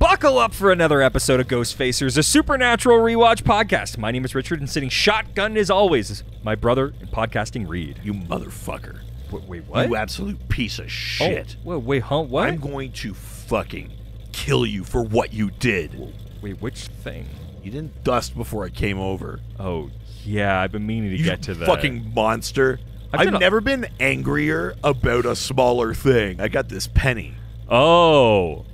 Buckle up for another episode of Ghost Facers, a supernatural rewatch podcast. My name is Richard, and sitting shotgun as always is my brother in podcasting, Reed. You motherfucker. Wait, what? You absolute piece of shit. Oh, wait, huh? What? I'm going to fucking kill you for what you did. Wait, which thing? You didn't dust before I came over. Oh, yeah, I've been meaning to get to that. Fucking monster. I've never been angrier about a smaller thing. I got this penny. Oh.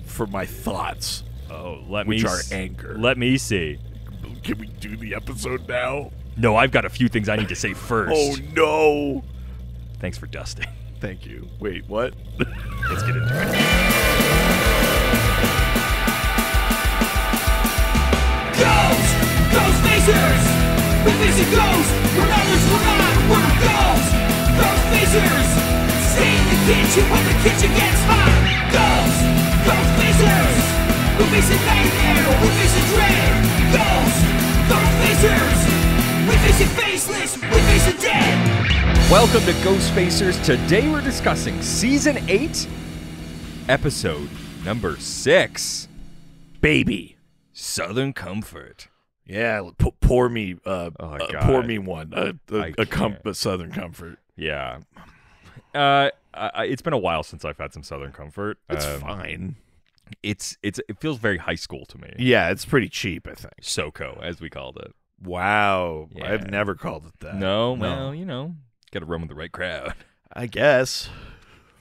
For my thoughts. Oh, which are anger. Let me see. Can we do the episode now? No, I've got a few things I need to say first. Oh, no. Thanks for dusting. Thank you. Wait, what? Let's get into it. Ghost Facers! We're facing ghosts! We're others, we're not! We're ghosts! Ghost Facers! Stay in the kitchen when the kitchen gets hot! Ghost Facers! We're facing nightmare! We're facing dread! Ghost Facers! We're facing faceless! We're facing dead! Welcome to Ghost Facers. Today we're discussing Season 8, Episode number 6. Baby. Southern Comfort. Yeah, pour me one. A Southern Comfort. Yeah. It's been a while since I've had some Southern Comfort. It's fine. It feels very high school to me. Yeah, it's pretty cheap, I think. SoCo, as we called it. Wow. Yeah. I've never called it that. No, well, you know, got to run with the right crowd. I guess.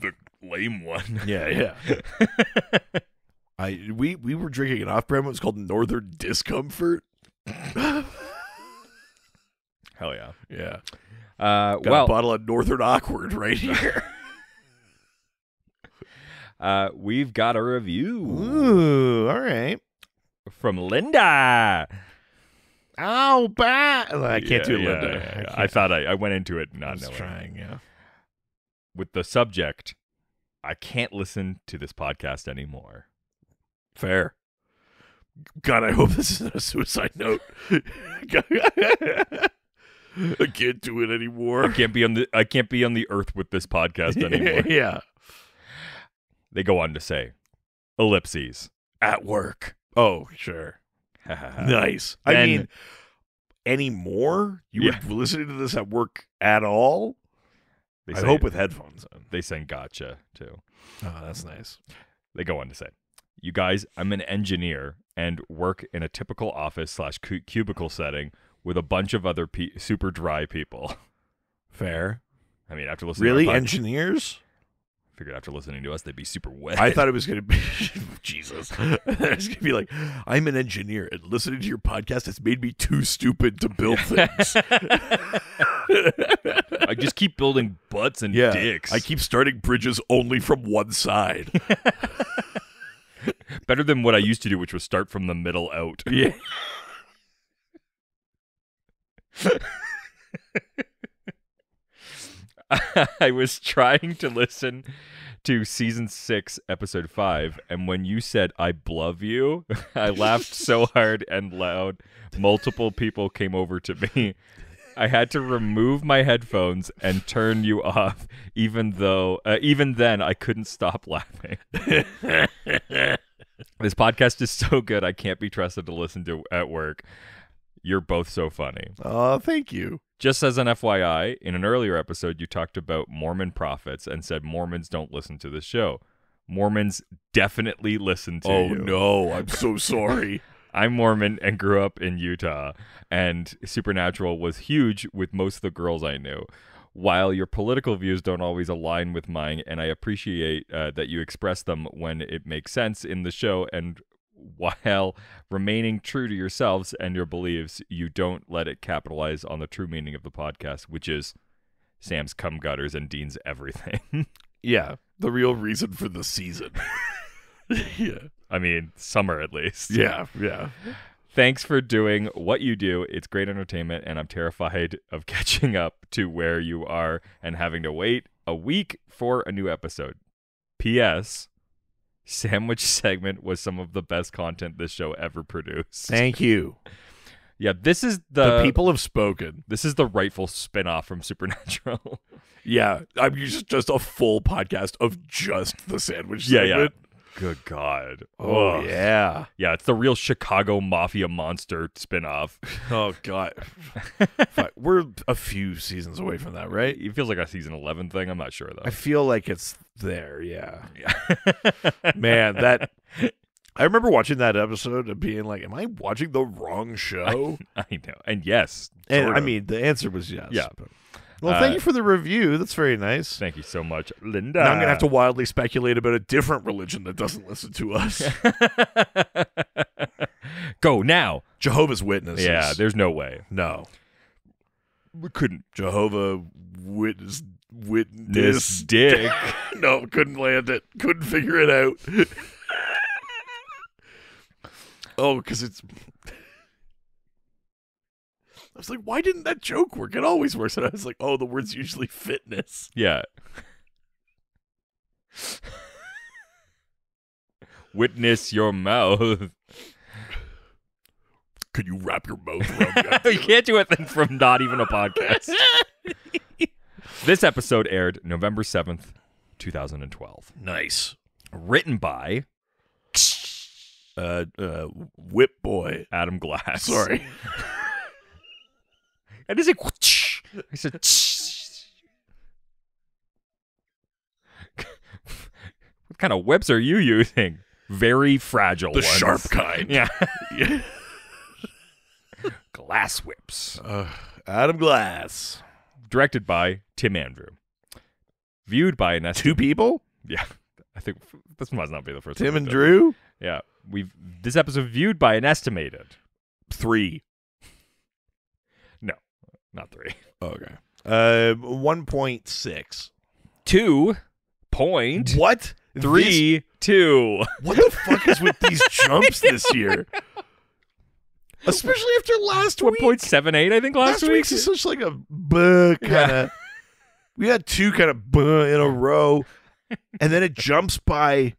The lame one. Yeah. We were drinking an off-brand one. It's called Northern Discomfort. Hell yeah. Yeah. Got a bottle of Northern Awkward right here. We've got a review. Ooh, all right. From Linda. Oh, I can't do Linda. Yeah. I thought I went into it not knowing. Trying, yeah. With the subject, I can't listen to this podcast anymore. Fair. God, I hope this isn't a suicide note. I can't do it anymore. I can't be on the earth with this podcast anymore. Yeah. They go on to say, ellipses, at work. Oh, sure. Nice. I mean, anymore? You were listening to this at work at all? I hope with headphones on. They sang gotcha, too. Oh, that's nice. They go on to say, you guys, I'm an engineer and work in a typical office/cubicle setting with a bunch of other super dry people. Fair. I mean, after listening to our engineers? Figured after listening to us, they'd be super wet. I thought it was going to be, Jesus. It was going to be like, I'm an engineer, and listening to your podcast has made me too stupid to build things. I just keep building butts and dicks. I keep starting bridges only from one side. Better than what I used to do, which was start from the middle out. Yeah. I was trying to listen to Season 6, Episode 5, and when you said, I blove you, I laughed so hard and loud, multiple people came over to me. I had to remove my headphones and turn you off, even then I couldn't stop laughing. This podcast is so good, I can't be trusted to listen to at work. You're both so funny. Oh, thank you. Just as an FYI, in an earlier episode, you talked about Mormon prophets and said Mormons don't listen to this show. Mormons definitely listen to you. Oh, no. I'm so sorry. I'm Mormon and grew up in Utah, and Supernatural was huge with most of the girls I knew. While your political views don't always align with mine, and I appreciate that you express them when it makes sense in the show, and while remaining true to yourselves and your beliefs, you don't let it capitalize on the true meaning of the podcast, which is Sam's cum gutters and Dean's everything. Yeah, the real reason for the season. Yeah. I mean, summer at least. Yeah. Thanks for doing what you do. It's great entertainment, and I'm terrified of catching up to where you are and having to wait a week for a new episode. P.S. Sandwich segment was some of the best content this show ever produced. Thank you. Yeah, this is the people have spoken. This is the rightful spinoff from Supernatural. Yeah, I'm just a full podcast of just the sandwich segment. good God. Oh, Ugh. yeah. Yeah, it's the real Chicago Mafia monster spinoff. Oh, God. We're a few seasons away from that, right? It feels like a season 11 thing. I'm not sure, though. I feel like it's there, yeah. Man, that... I remember watching that episode and being like, am I watching the wrong show? I know. And yes. And sort I of. mean, the answer was yes. Yeah. But... Well, thank you for the review. That's very nice. Thank you so much, Linda. Now I'm going to have to wildly speculate about a different religion that doesn't listen to us. Go now. Jehovah's Witnesses. Yeah, there's no way. No. We couldn't. Jehovah Witness This dick. No, couldn't land it. Couldn't figure it out. Oh, because it's... I was like, why didn't that joke work? It always works. And I was like, oh, the word's usually fitness. Yeah. Witness your mouth. Could you wrap your mouth around that? You can't do it then from not even a podcast. This episode aired November 7th, 2012. Nice. Written by Whip Boy. Adam Glass. Sorry. I didn't say whoosh. I said what kind of whips are you using? Very fragile The ones. sharp kind. Yeah. Yeah. Glass whips. Adam Glass. Directed by Tim Andrew. Viewed by an Two people? Yeah. I think this must not be the first Tim time and we've done Drew? it. Yeah. This episode viewed by an estimated 3. No, not 3. Okay. 1.6. 2.32. What? What the fuck is with these jumps this year? Especially after last week. 1.78, I think, last week. week's is such like a buh kind of. We had 2 kind of buh in a row, and then it jumps by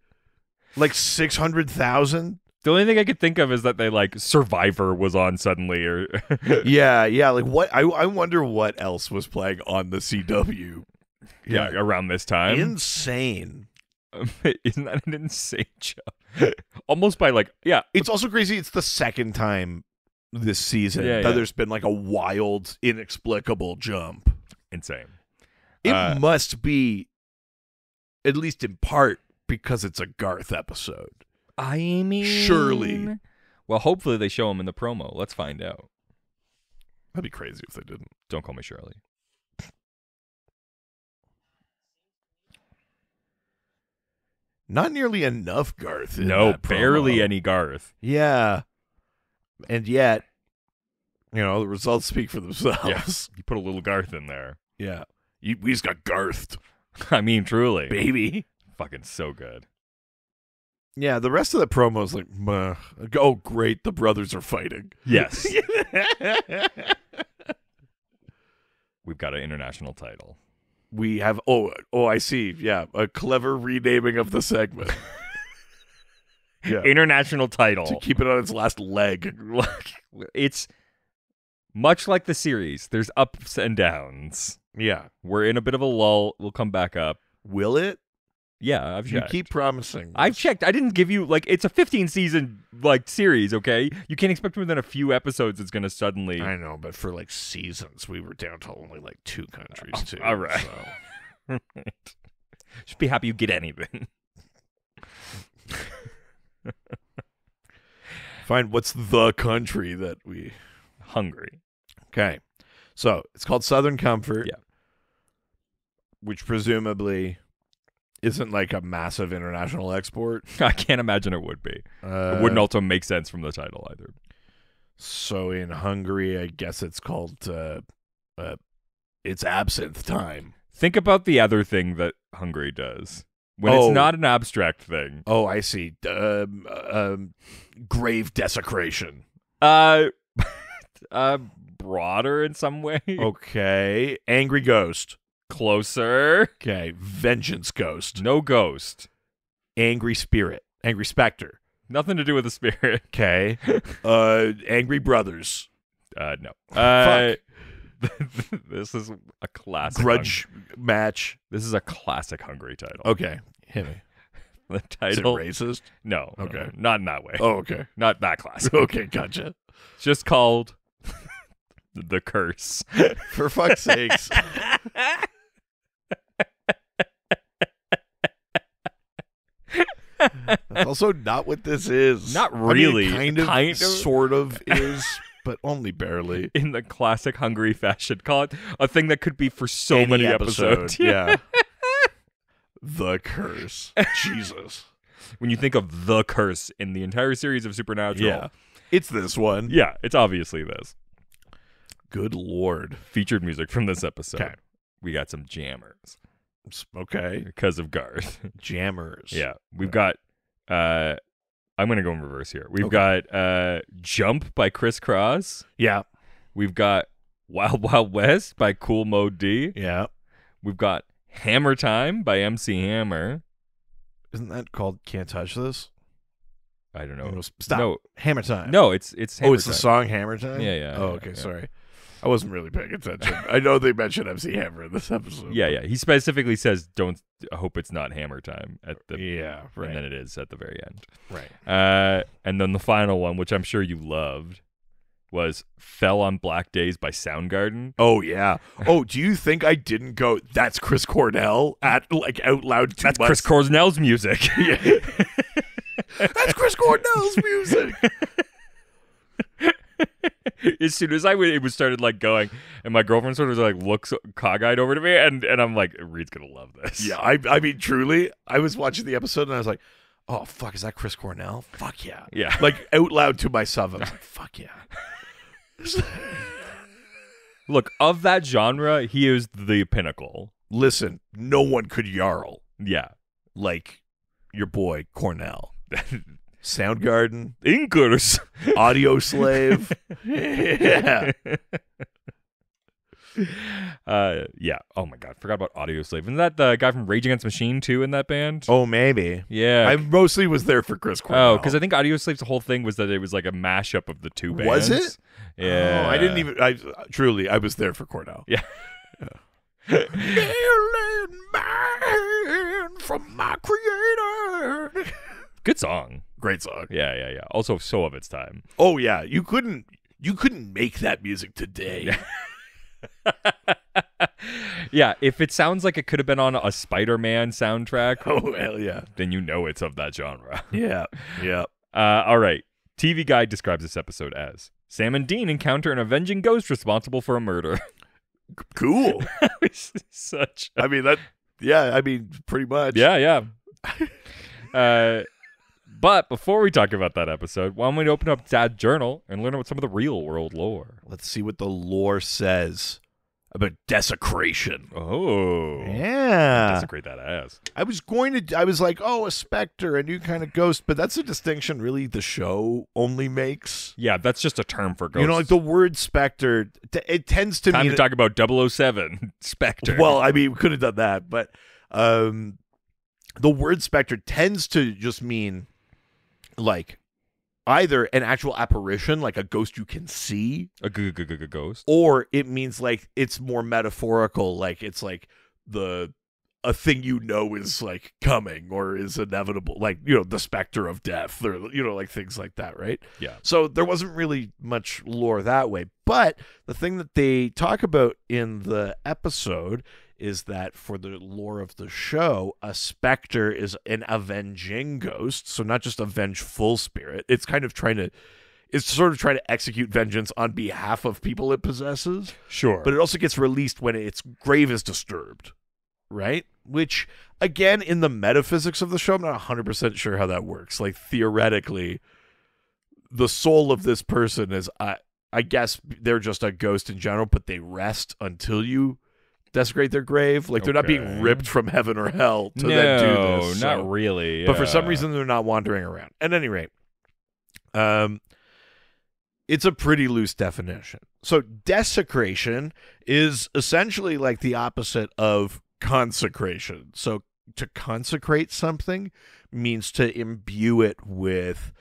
like 600,000. The only thing I could think of is that they like Survivor was on suddenly, or Yeah. Like what? I wonder what else was playing on the CW. yeah, around this time. Insane. Isn't that an insane show? Almost by like, yeah. It's also crazy. It's the second time this season Yeah, that yeah. there's been like a wild, inexplicable jump. Insane. It must be, at least in part, because it's a Garth episode. I mean, Surely. Well, hopefully they show him in the promo. Let's find out. That'd be crazy if they didn't. Don't call me Shirley. Not nearly enough Garth. In No, that promo. barely any Garth. Yeah. And yet, the results speak for themselves. Yes, you put a little Garth in there. Yeah. We just got Garthed, I mean, truly, baby. fucking so good. Yeah, the rest of the promo is like, meh. Oh, great, the brothers are fighting. Yes, we've got an international title. We have, oh, I see. Yeah, a clever renaming of the segment. Yeah. International title. To keep it on its last leg. It's much like the series. There's ups and downs. Yeah. We're in a bit of a lull. We'll come back up. Will it? Yeah, I've You checked. keep promising. I've checked. I didn't give you it's a 15 season series, okay? You can't expect within a few episodes it's gonna suddenly. I know, but for seasons, we were down to only 2 countries too. all right. So. Should be happy you get anything. Fine. What's the country that we? Hungry. Okay. So it's called Southern Comfort. Yeah. Which presumably isn't a massive international export. I can't imagine it would be. It wouldn't also make sense from the title either. So in Hungary, I guess it's called it's absinthe time. Think about the other thing that Hungary does. When it's not an abstract thing. Oh, I see. Grave desecration. Broader in some way. Okay. Angry ghost. Closer. Okay. Vengeance ghost. No ghost. Angry spirit. Angry spectre. Nothing to do with the spirit. Okay. Angry brothers. No. Fuck. This is a classic Grudge match. This is a classic Hungary title. Okay. Hit me. The title. Is it racist? No. Okay. No, not in that way. Oh, okay. Not that classic. Okay, gotcha. It's just called The Curse. For fuck's sakes. That's also not what this is. Not really. I mean, kind of, sort of is, but only barely. In the classic Hungary fashion. Call it a thing that could be for so many episodes. Yeah. The Curse. Jesus. When you think of The Curse in the entire series of Supernatural. Yeah. It's this one. Yeah, it's obviously this. Good Lord. Featured music from this episode. Okay. We got some jammers. Okay. Because of Garth. Jammers. Yeah. We've got I'm gonna go in reverse here. We've got Jump by Criss Cross. Yeah. We've got Wild Wild West by Cool Mode D. Yeah. We've got Hammer Time by MC Hammer. Isn't that called Can't Touch This? I don't know. Stop. No. Hammer Time. No, it's Hammer it's Time. the song Hammer Time? Yeah. Oh, okay, sorry. I wasn't really paying attention. I know they mentioned MC Hammer in this episode. Yeah. He specifically says, "Don't hope it's not Hammer Time" at the right. and then it is at the very end. Right. And then the final one, which I'm sure you loved, was "Fell on Black Days" by Soundgarden. Oh yeah. Oh, do you think I didn't go? That's Chris Cornell out loud. That's Chris Cornell's music. Yeah. That's Chris Cornell's music. As soon as it was started like going, and my girlfriend sort of like looks cockeyed over to me, and I'm like, Reed's gonna love this. Yeah, I mean, truly, I was watching the episode and I was like, oh fuck, is that Chris Cornell? Fuck yeah, yeah. Like out loud to myself, I was like, fuck yeah. Look, of that genre, he is the pinnacle. Listen, no one could yarl. Yeah, like your boy Cornell. Soundgarden, Inkers, Audio Slave. Yeah. Yeah. Oh my god, forgot about Audio Slave. Isn't that the guy from Rage Against the Machine too in that band? Oh, maybe. Yeah. I mostly was there for Chris Cornell. Oh, because I think Audio Slave's whole thing was that it was like a mashup of the two bands. Was it? Yeah. Oh, I didn't even. I was there for Cornell. Yeah. Alien man from my creator. Good song. Great song. Yeah. Also, so of its time. Oh yeah, you couldn't make that music today. Yeah, if it sounds like it could have been on a Spider-Man soundtrack, oh hell yeah, then you know it's of that genre. Yeah. All right. TV Guide describes this episode as Sam and Dean encounter an avenging ghost responsible for a murder. Cool. Such. I mean that. Yeah. I mean, pretty much. Yeah. But before we talk about that episode, why don't we open up Dad's journal and learn about some of the real world lore? Let's see what the lore says about desecration. Oh. Yeah. Desecrate that ass. I was like, oh, a specter, a new kind of ghost, but that's a distinction really the show only makes. Yeah, that's just a term for ghosts. You know, like the word specter, it tends to mean... Time to talk about 007, Spectre. Well, I mean, we could have done that, but the word specter tends to just mean like either an actual apparition, like a ghost you can see, a ghost, or it means like it's more metaphorical, like it's like a thing you know is like coming or is inevitable, like, you know, the specter of death, or, you know, like things like that, right? Yeah. So there wasn't really much lore that way, but the thing that they talk about in the episode is that for the lore of the show, a specter is an avenging ghost, so not just a vengeful spirit. It's sort of trying to execute vengeance on behalf of people it possesses. Sure. But it also gets released when its grave is disturbed, right? Which, again, in the metaphysics of the show, I'm not 100% sure how that works. Like, theoretically, the soul of this person is, I guess they're just a ghost in general, but they rest until you desecrate their grave. Like, they're not being ripped from heaven or hell to then do this. No, not really. But for some reason, they're not wandering around. At any rate, it's a pretty loose definition. So desecration is essentially like the opposite of consecration. So to consecrate something means to imbue it with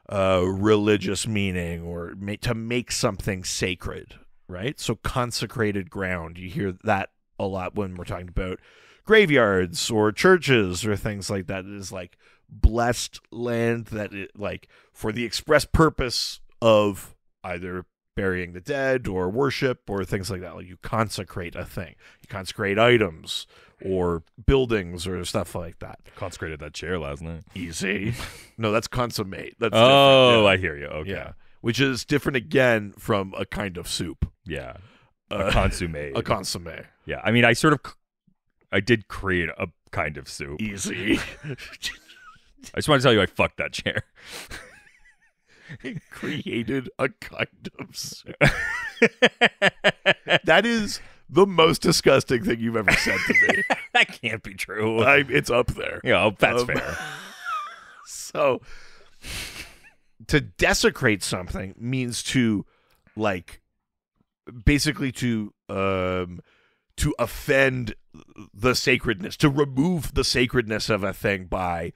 religious meaning, or to make something sacred, right? So consecrated ground, you hear that a lot when we're talking about graveyards or churches or things like that. It is like blessed land that like for the express purpose of either burying the dead or worship or things like that. Like you consecrate a thing. You consecrate items or buildings or stuff like that. Consecrated that chair last night. Easy. No, that's consummate. That's Oh, different. Yeah. I hear you. Okay. Yeah. Which is different again from a kind of soup. Yeah. A consomme. A consomme. Yeah. I mean, I did create a kind of soup. Easy. I just want to tell you I fucked that chair. Created a kind of soup. That is the most disgusting thing you've ever said to me. That can't be true. It's up there. Yeah, that's fair. So, to desecrate something means to, like, basically to offend the sacredness, to remove the sacredness of a thing by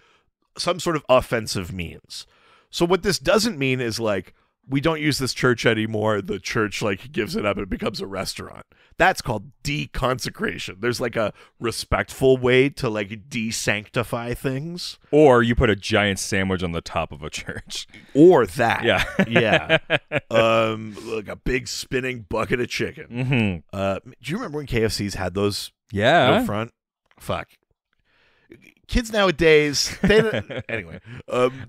some sort of offensive means. So what this doesn't mean is like, we don't use this church anymore. The church like gives it up and it becomes a restaurant. That's called deconsecration. There's like a respectful way to like desanctify things. Or you put a giant sandwich on the top of a church. Or that. Yeah. Yeah. Like a big spinning bucket of chicken. Mm-hmm. Do you remember when KFC's had those Yeah. out front? Fuck. Kids nowadays, anyway.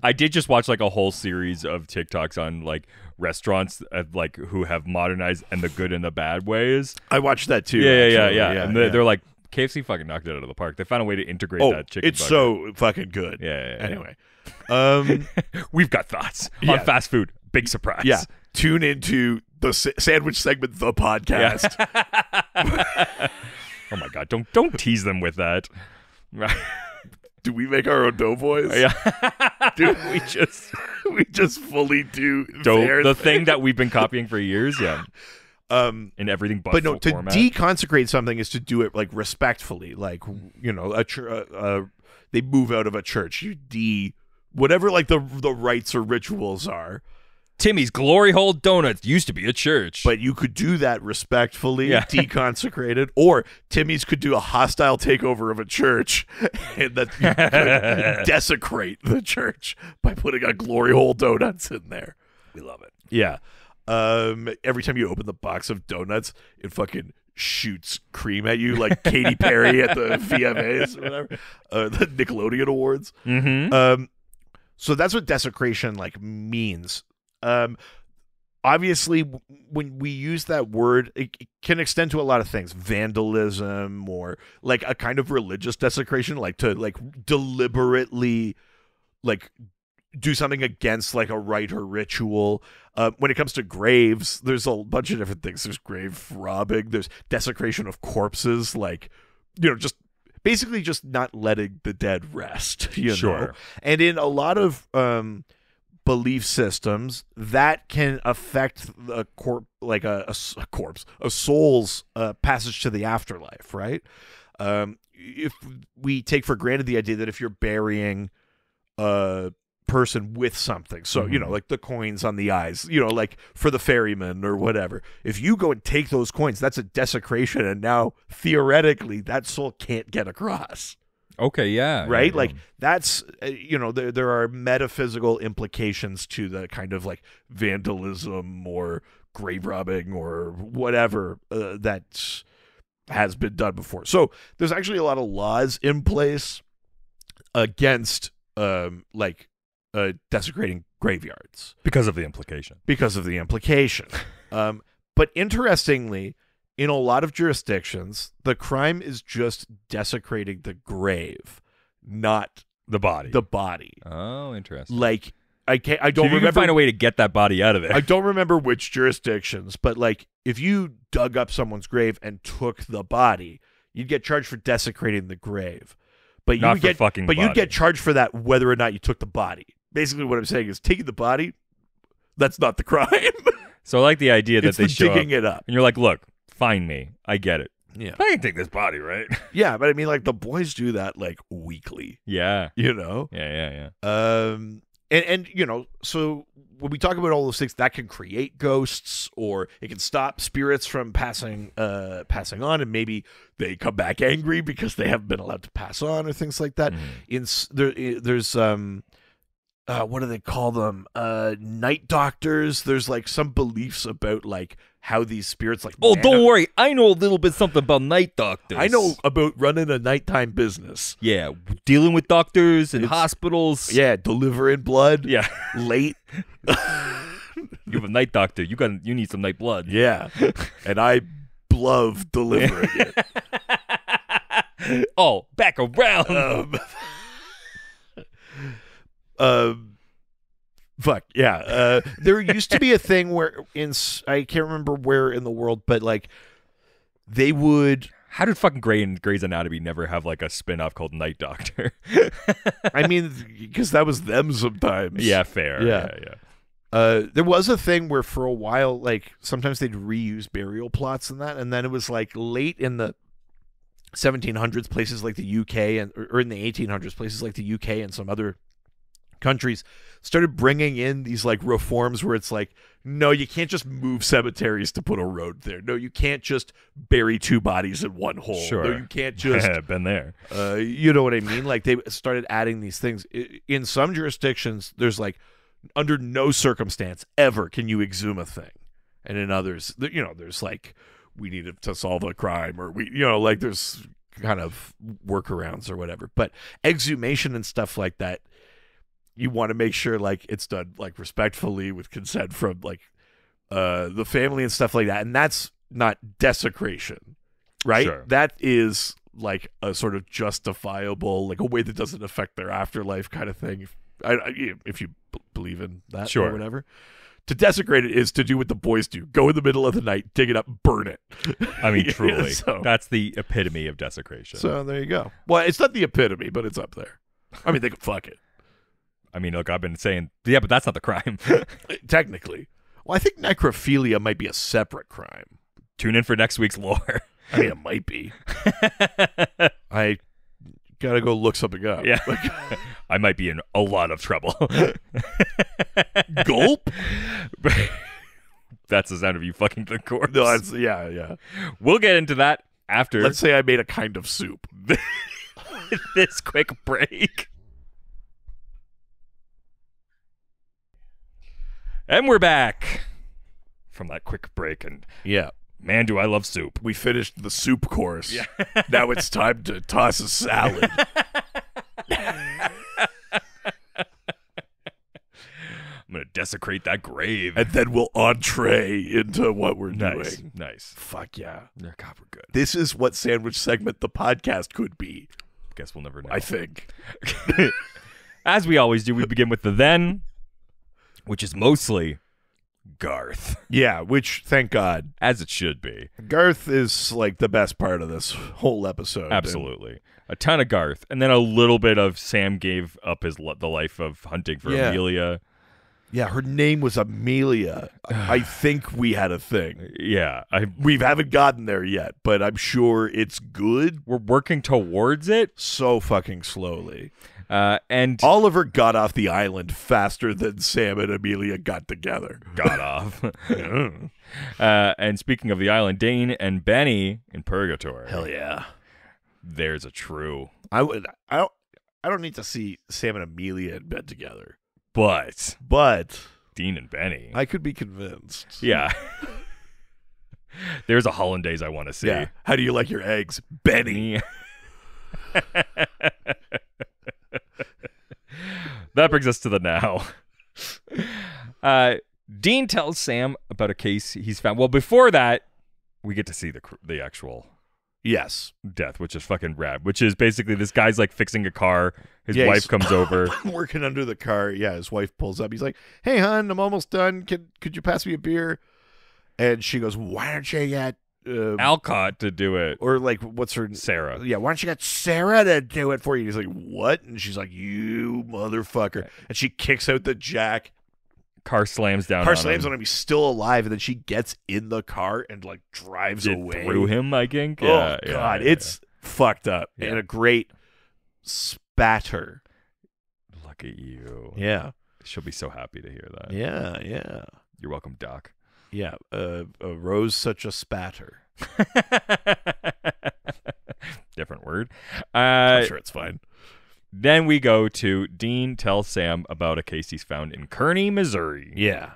I did just watch like a whole series of TikToks on like restaurants like who have modernized and the good and the bad ways. I watched that too. Yeah. And they're like, KFC fucking knocked it out of the park. They found a way to integrate that chicken. It's bucket. so fucking good. Yeah. Anyway, we've got thoughts on fast food. Big surprise. Yeah. Tune into the sandwich segment, the podcast. Yeah. Oh my god! Don't tease them with that. Do we make our own doughboys? Yeah. Dude, we just fully do the thing that we've been copying for years. Yeah. In everything but no, to format. deconsecrate something is to do it like respectfully. Like, you know, they move out of a church. You whatever like the rites or rituals are. Timmy's Glory Hole Donuts used to be a church. But you could do that respectfully, Yeah. deconsecrated, or Timmy's could do a hostile takeover of a church and that you could desecrate the church by putting a Glory Hole Donuts in there. we love it. Yeah. Every time you open the box of donuts, it fucking shoots cream at you like Katy Perry at the VMAs or whatever, the Nickelodeon Awards. Mm-hmm. So that's what desecration like means. Obviously, when we use that word, it can extend to a lot of things. Vandalism or like a kind of religious desecration, like to like deliberately like do something against like a rite or ritual. When it comes to graves, there's a bunch of different things. There's grave robbing. There's desecration of corpses, like, you know, just basically just not letting the dead rest, you know? And in a lot of belief systems, that can affect a soul's passage to the afterlife, right? If we take for granted the idea that if you're burying a person with something, so you know, like the coins on the eyes, you know, like for the ferryman or whatever, if you go and take those coins, that's a desecration, and now theoretically that soul can't get across. Okay, yeah. Right? Yeah. Like that's, you know, there are metaphysical implications to the kind of like vandalism or grave robbing or whatever that has been done before. So there's actually a lot of laws in place against desecrating graveyards. Because of the implication. But interestingly, in a lot of jurisdictions, the crime is just desecrating the grave, not The body. the body. Oh, interesting. Like I don't So if you remember. can find a way to get that body out of there. I don't remember which jurisdictions, but like if you dug up someone's grave and took the body, you'd get charged for desecrating the grave. But Not you'd for get fucking but body. you'd get charged for that whether or not you took the body. Basically, what I'm saying is taking the body, that's not the crime. So I like the idea that It's they the show up, digging it up. and you're like, look, find me. I get it. Yeah. I can take this body, right? Yeah, but I mean, like the boys do that like weekly. Yeah. You know. Yeah. And you know, so when we talk about all those things, that can create ghosts, or it can stop spirits from passing on, and maybe they come back angry because they haven't been allowed to pass on, or things like that. There's what do they call them? Night doctors. There's like some beliefs about like how these spirits like. Oh, don't worry. I know a little bit something about night doctors. I know about running a nighttime business. Yeah, dealing with doctors and hospitals. Yeah, delivering blood. Yeah, late. You have a night doctor. You need some night blood. Yeah, and I love delivering it. Oh, back around. Fuck yeah. There used to be a thing where I can't remember where in the world, but like they would. How did fucking Grey's Anatomy never have like a spin-off called Night Doctor? I mean, because that was them sometimes. Yeah, fair. Yeah. There was a thing where for a while, like sometimes they'd reuse burial plots and that, and then it was like late in the 1700s, places like the UK or in the 1800s, places like the UK and some other countries started bringing in these like reforms where it's like, no, you can't just move cemeteries to put a road there. No, you can't just bury two bodies in one hole. Sure. No, you can't just been there. You know what I mean? Like they started adding these things. In some jurisdictions, there's like, under no circumstance ever can you exhume a thing, and in others, you know, there's like, we need to solve a crime, or we, you know, like there's kind of workarounds or whatever. But exhumation and stuff like that, you want to make sure like it's done like respectfully with consent from like the family and stuff like that, and that's not desecration, right? Sure. That is like a sort of justifiable, like a way that doesn't affect their afterlife kind of thing. If you believe in that, sure, or whatever. To desecrate it is to do what the boys do: go in the middle of the night, dig it up, burn it. I mean, truly, So, that's the epitome of desecration. So there you go. Well, it's not the epitome, but it's up there. I mean, they could fuck it. I mean, look, I've been saying, yeah, but that's not the crime. Technically. Well, I think necrophilia might be a separate crime. Tune in for next week's lore. I mean, it might be. I gotta go look something up. Yeah. I might be in a lot of trouble. Gulp? That's the sound of you fucking the corpse. No, yeah. We'll get into that after. Let's say I made a kind of soup. This quick break. And we're back from that quick break, and yeah, man, do I love soup. We finished the soup course. Yeah. Now it's time to toss a salad. I'm going to desecrate that grave. And then we'll entree into what we're doing. Nice. Fuck yeah. God, we're good. This is what Sandwich Segment, the podcast, could be. Guess we'll never know. I think. As we always do, we begin with the then, which is mostly Garth. Yeah, which, thank God. As it should be. Garth is like the best part of this whole episode. Absolutely. A ton of Garth. And then a little bit of Sam gave up the life of hunting for Amelia. Yeah, her name was Amelia. I think we had a thing. Yeah. We haven't gotten there yet, but I'm sure it's good. We're working towards it. So fucking slowly. And Oliver got off the island faster than Sam and Amelia got together. Got off. And speaking of the island, Dane and Benny in Purgatory. Hell yeah. There's a true. I don't need to see Sam and Amelia in bed together. But Dean and Benny. I could be convinced. Yeah. There's a hollandaise I want to see. Yeah. How do you like your eggs? Benny. That brings us to the now. Dean tells Sam about a case he's found. Well, before that, we get to see the actual death, which is fucking rad. Which is basically this guy's like fixing a car. His wife comes over. Working under the car. Yeah, his wife pulls up. He's like, "Hey, hon, I'm almost done. Could you pass me a beer?" And she goes, "Why don't you get Alcott to do it?" Or like, what's her Sarah. Yeah, why don't you get Sarah to do it for you? He's like, "What?" And she's like, "You motherfucker!" And she kicks out the jack. Car slams down. Car slams on him. He's still alive, and then she gets in the car and like drives away through him. I think. Oh God, it's fucked up and a great spatter. Look at you. Yeah. She'll be so happy to hear that. Yeah, yeah. You're welcome, Doc. Yeah, a rose such a spatter. Different word. I'm sure it's fine. Then we go to Dean tells Sam about a case he's found in Kearney, Missouri. Yeah.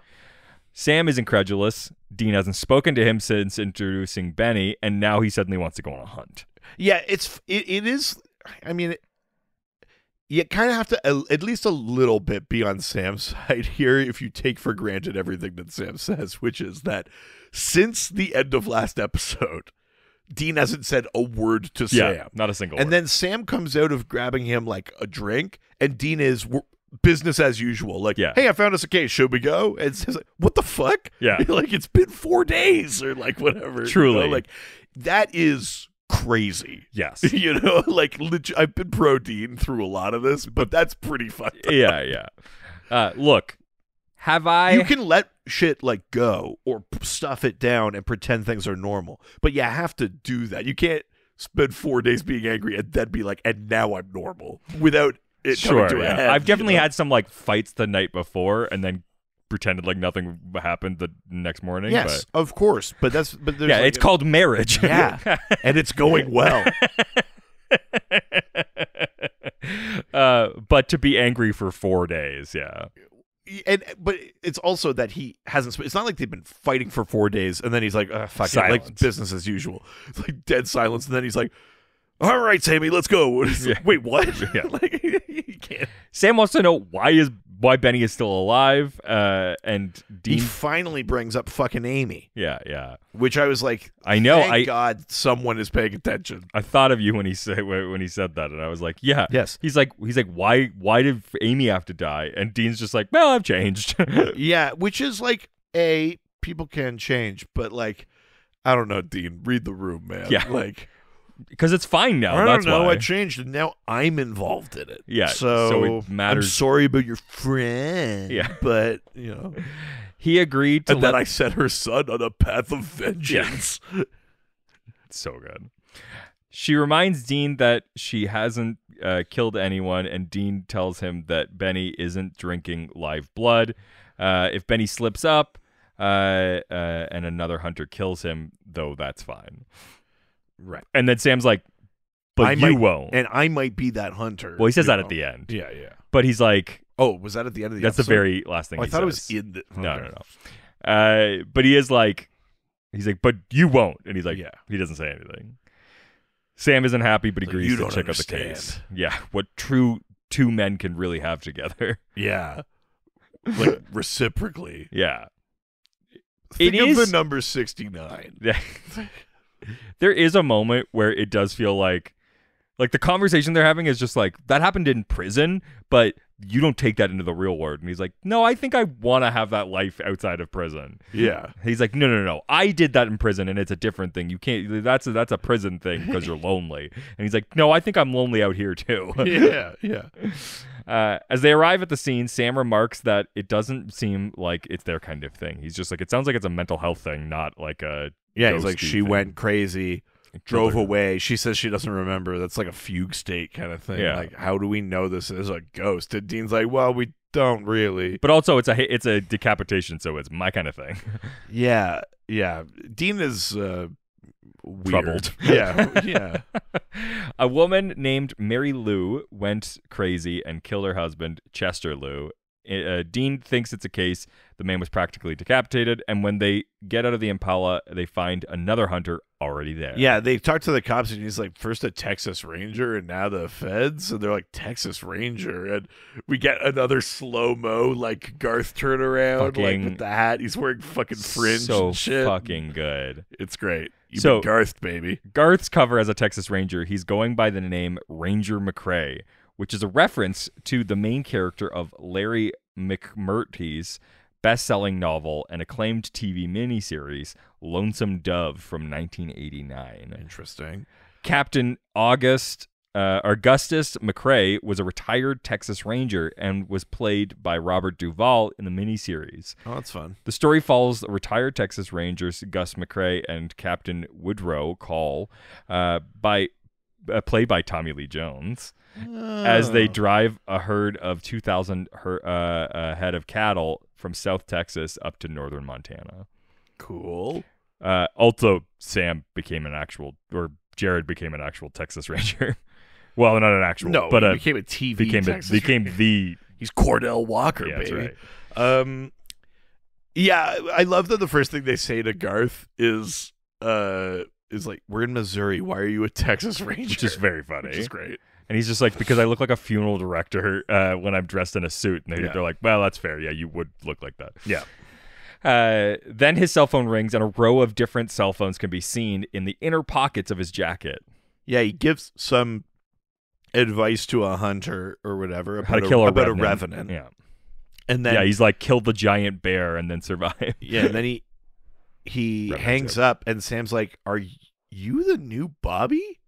Sam is incredulous. Dean hasn't spoken to him since introducing Benny, and now he suddenly wants to go on a hunt. Yeah, it is. I mean, you kind of have to at least a little bit be on Sam's side here if you take for granted everything that Sam says, which is that since the end of last episode, Dean hasn't said a word to Sam. Not a single and word. then Sam comes out of grabbing him like a drink, and Dean is business as usual. Like, hey, I found us a case. Should we go? And Sam's like, what the fuck? Yeah. Like, it's been 4 days or like whatever. Truly. You know? Like, that is crazy. Yes. You know, like I've been pro Dean through a lot of this, but that's pretty fucked up. Yeah. Look, have I... You can let shit like go or stuff it down and pretend things are normal, but you have to do that. You can't spend 4 days being angry and then be like, and now I'm normal without it coming to a head. I've definitely had some like fights the night before and then pretended like nothing happened the next morning. Yes, of course, but there's it's called marriage. Yeah, and it's going well. But to be angry for 4 days, yeah. But it's also that he hasn't. It's not like they've been fighting for 4 days, and then he's like, "Fuck it, like business as usual." It's like dead silence, and then he's like, "All right, Sammy, let's go." Wait, what? Yeah. Like, he can't. Sam wants to know why Benny is still alive, and Dean He finally brings up fucking Amy. Yeah. Which I was like, I know. Thank God someone is paying attention. I thought of you when he said that, and I was like, yeah. Yes. He's like, why did Amy have to die? And Dean's just like, well, I've changed. Yeah, which is like, people can change, but like, I don't know, Dean, read the room, man. Yeah. Like, because it's fine now. I That's don't know. why. I changed, and now I'm involved in it. Yeah, so it matters. I'm sorry about your friend. Yeah, but you know, he agreed to. And then I set her son on a path of vengeance. Yeah. It's so good. She reminds Dean that she hasn't killed anyone, and Dean tells him that Benny isn't drinking live blood. If Benny slips up, and another hunter kills him, though, that's fine. Right. And then Sam's like, but you won't. And I might be that hunter. Well, he says that at the end. Yeah. But he's like... Oh, was that at the end of the episode? That's the very last thing he says. I thought it was in the... No. But he is like... He's like, but you won't. And he's like, he doesn't say anything. Sam isn't happy, but he agrees to check out the case. Yeah. What two men can really have together. Yeah. Like, reciprocally. Yeah. Think of the number 69. Yeah. There is a moment where it does feel like the conversation they're having is just like, that happened in prison, but you don't take that into the real world. And he's like, no, I think I want to have that life outside of prison. Yeah. He's like, no. I did that in prison, and it's a different thing. You can't. That's a prison thing because you're lonely. And he's like, no, I think I'm lonely out here too. Yeah. As they arrive at the scene, Sam remarks that it doesn't seem like it's their kind of thing. He's just like, it sounds like it's a mental health thing, not like a... Yeah, he's like, she went crazy, drove away. She says she doesn't remember. That's like a fugue state kind of thing. Yeah. Like, how do we know this is a ghost? And Dean's like, well, we don't really. But also, it's a decapitation, so it's my kind of thing. Yeah. Dean is weird. Troubled. Yeah. A woman named Mary Lou went crazy and killed her husband, Chester Lou. Dean thinks it's a case the man was practically decapitated, and when they get out of the Impala, they find another hunter already there. Yeah, they talk to the cops, and he's like, first a Texas Ranger, and now the feds, and they're like, Texas Ranger, and we get another slow-mo, like, Garth turnaround, like, with the hat. He's wearing fucking fringe and shit. Fucking good. It's great. You've been Garth, baby. Garth's cover as a Texas Ranger, he's going by the name Ranger McCrae, which is a reference to the main character of Larry McMurtry's best-selling novel and acclaimed TV miniseries, Lonesome Dove from 1989. Interesting. Captain Augustus McCrae was a retired Texas Ranger and was played by Robert Duvall in the miniseries. Oh, that's fun. The story follows the retired Texas Rangers Gus McCrae and Captain Woodrow Call by played by Tommy Lee Jones, as they drive a herd of 2,000 head of cattle from South Texas up to northern Montana. Cool. Also, Jared became an actual Texas Ranger. Well, not an actual, No, but he became a TV Texas became Ranger. the. He's Cordell Walker, Yeah, baby. that's right. Yeah, I love that the first thing they say to Garth is like, "We're in Missouri. Why are you a Texas Ranger?" Which is very funny. Which is great. And he's just like, because I look like a funeral director when I'm dressed in a suit. And they're like, well, that's fair. Yeah, you would look like that. Yeah. Then his cell phone rings, and a row of different cell phones can be seen in the inner pockets of his jacket. Yeah, he gives some advice to a hunter or whatever about How to kill a revenant. Yeah. And then he's like, kill the giant bear and then survive. Yeah, and then he hangs up, and Sam's like, "Are you the new Bobby?"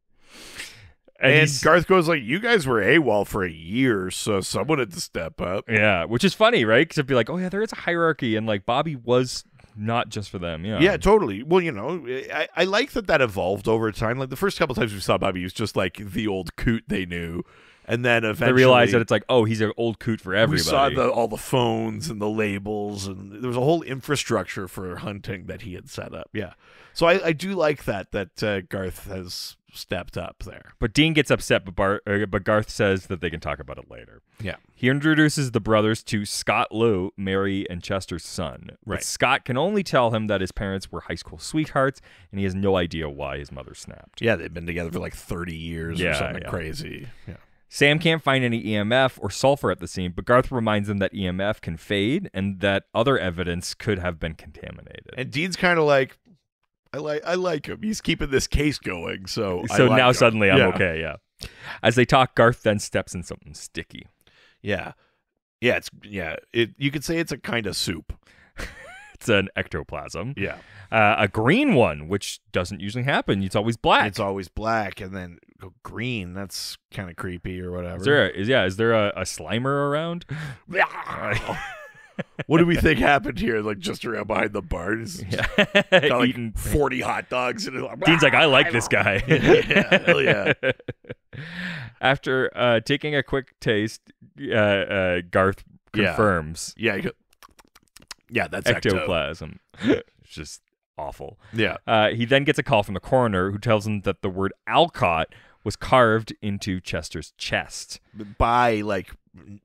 And Garth goes like, "You guys were AWOL for a year, so someone had to step up." Yeah, which is funny, right? Because it'd be like, oh yeah, there is a hierarchy, and like Bobby was not just for them. Yeah, Yeah, totally. Well, I like that evolved over time. Like the first couple times we saw Bobby, he was just like the old coot they knew. And then eventually they realized that it's like, oh, he's an old coot for everybody. We saw all the phones and the labels, and there was a whole infrastructure for hunting that he had set up. Yeah. So I do like that Garth has stepped up there. But Dean gets upset, but Garth says that they can talk about it later. Yeah. He introduces the brothers to Scott Lou, Mary and Chester's son. Right. But Scott can only tell him that his parents were high school sweethearts, and he has no idea why his mother snapped. Yeah, they've been together for like 30 years or something crazy. Yeah. Sam can't find any EMF or sulfur at the scene, but Garth reminds him that EMF can fade and that other evidence could have been contaminated. And Dean's kind of like, I like him. He's keeping this case going, so now him. Suddenly I'm okay. Yeah. As they talk, Garth then steps in something sticky. Yeah. You could say it's a kind of soup. It's an ectoplasm. Yeah. A green one, which doesn't usually happen. It's always black. It's always black, and then go green. That's kind of creepy or whatever. Is there a Slimer around? What do we think happened here? Like just around behind the bars, got like eating 40 hot dogs. And Dean's like, I like this guy. Yeah, hell yeah. After taking a quick taste, Garth confirms. Yeah, that's ectoplasm. It's just awful. Yeah. He then gets a call from the coroner who tells him that the word Alcott was carved into Chester's chest by like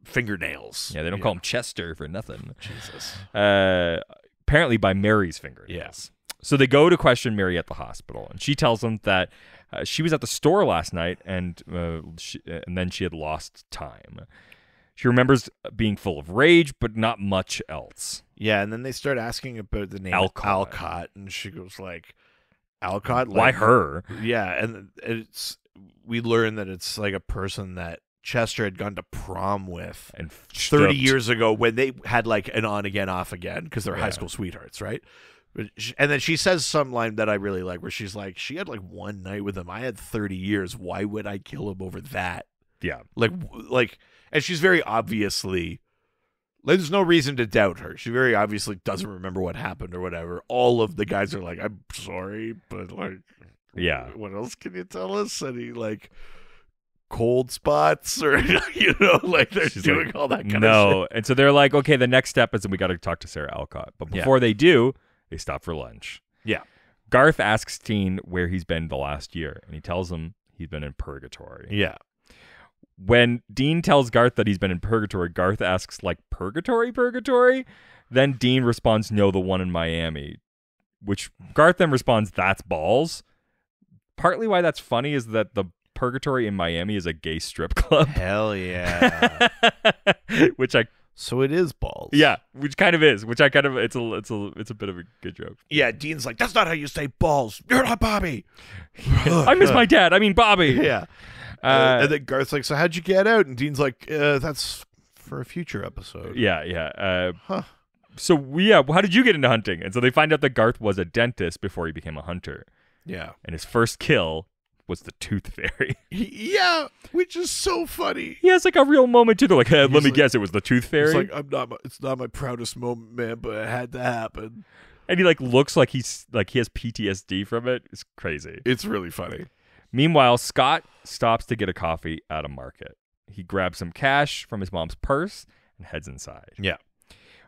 fingernails. Yeah, they don't call him Chester for nothing. Jesus. Apparently by Mary's fingernails. Yes. So they go to question Mary at the hospital, and she tells them that she was at the store last night, and then she had lost time. She remembers being full of rage, but not much else. Yeah, and then they start asking about the name Alcott, and she goes like, Alcott? Like, why her? Yeah, and we learn that it's like a person that Chester had gone to prom with and 30 years ago when they had like an on again, off again because they're high school sweethearts, right? And then she says some line that I really like where she's like, she had like one night with him. I had 30 years. Why would I kill him over that? Yeah. Like, and she's very obviously, like, there's no reason to doubt her. She very obviously doesn't remember what happened or whatever. All of the guys are like, I'm sorry, but like, what else can you tell us? Any like cold spots or, like they're she's doing like, all that kind of shit. And so they're like, okay, the next step is we got to talk to Sarah Alcott. But before they do, they stop for lunch. Yeah. Garth asks Dean where he's been the last year, and he tells him he's been in purgatory. Yeah. When Dean tells Garth that he's been in purgatory, Garth asks, like, purgatory? Then Dean responds, no, the one in Miami. Which Garth then responds, that's balls. Partly why that's funny is that the purgatory in Miami is a gay strip club. Hell yeah. So it is balls. Yeah, which kind of is. It's a bit of a good joke. Yeah, Dean's like, that's not how you say balls. You're not Bobby. I miss my dad. I mean Bobby. Yeah. And then Garth's like, so how'd you get out? And Dean's like, that's for a future episode. Yeah. So how did you get into hunting? And so they find out that Garth was a dentist before he became a hunter. Yeah. And his first kill was the tooth fairy. Yeah, which is so funny. He has like a real moment too. They're like, hey, let me guess, it was the tooth fairy. It's like, it's not my proudest moment, man, but it had to happen. And he like looks like he has PTSD from it. It's crazy. It's really funny. Meanwhile, Scott stops to get a coffee at a market. He grabs some cash from his mom's purse and heads inside, Yeah.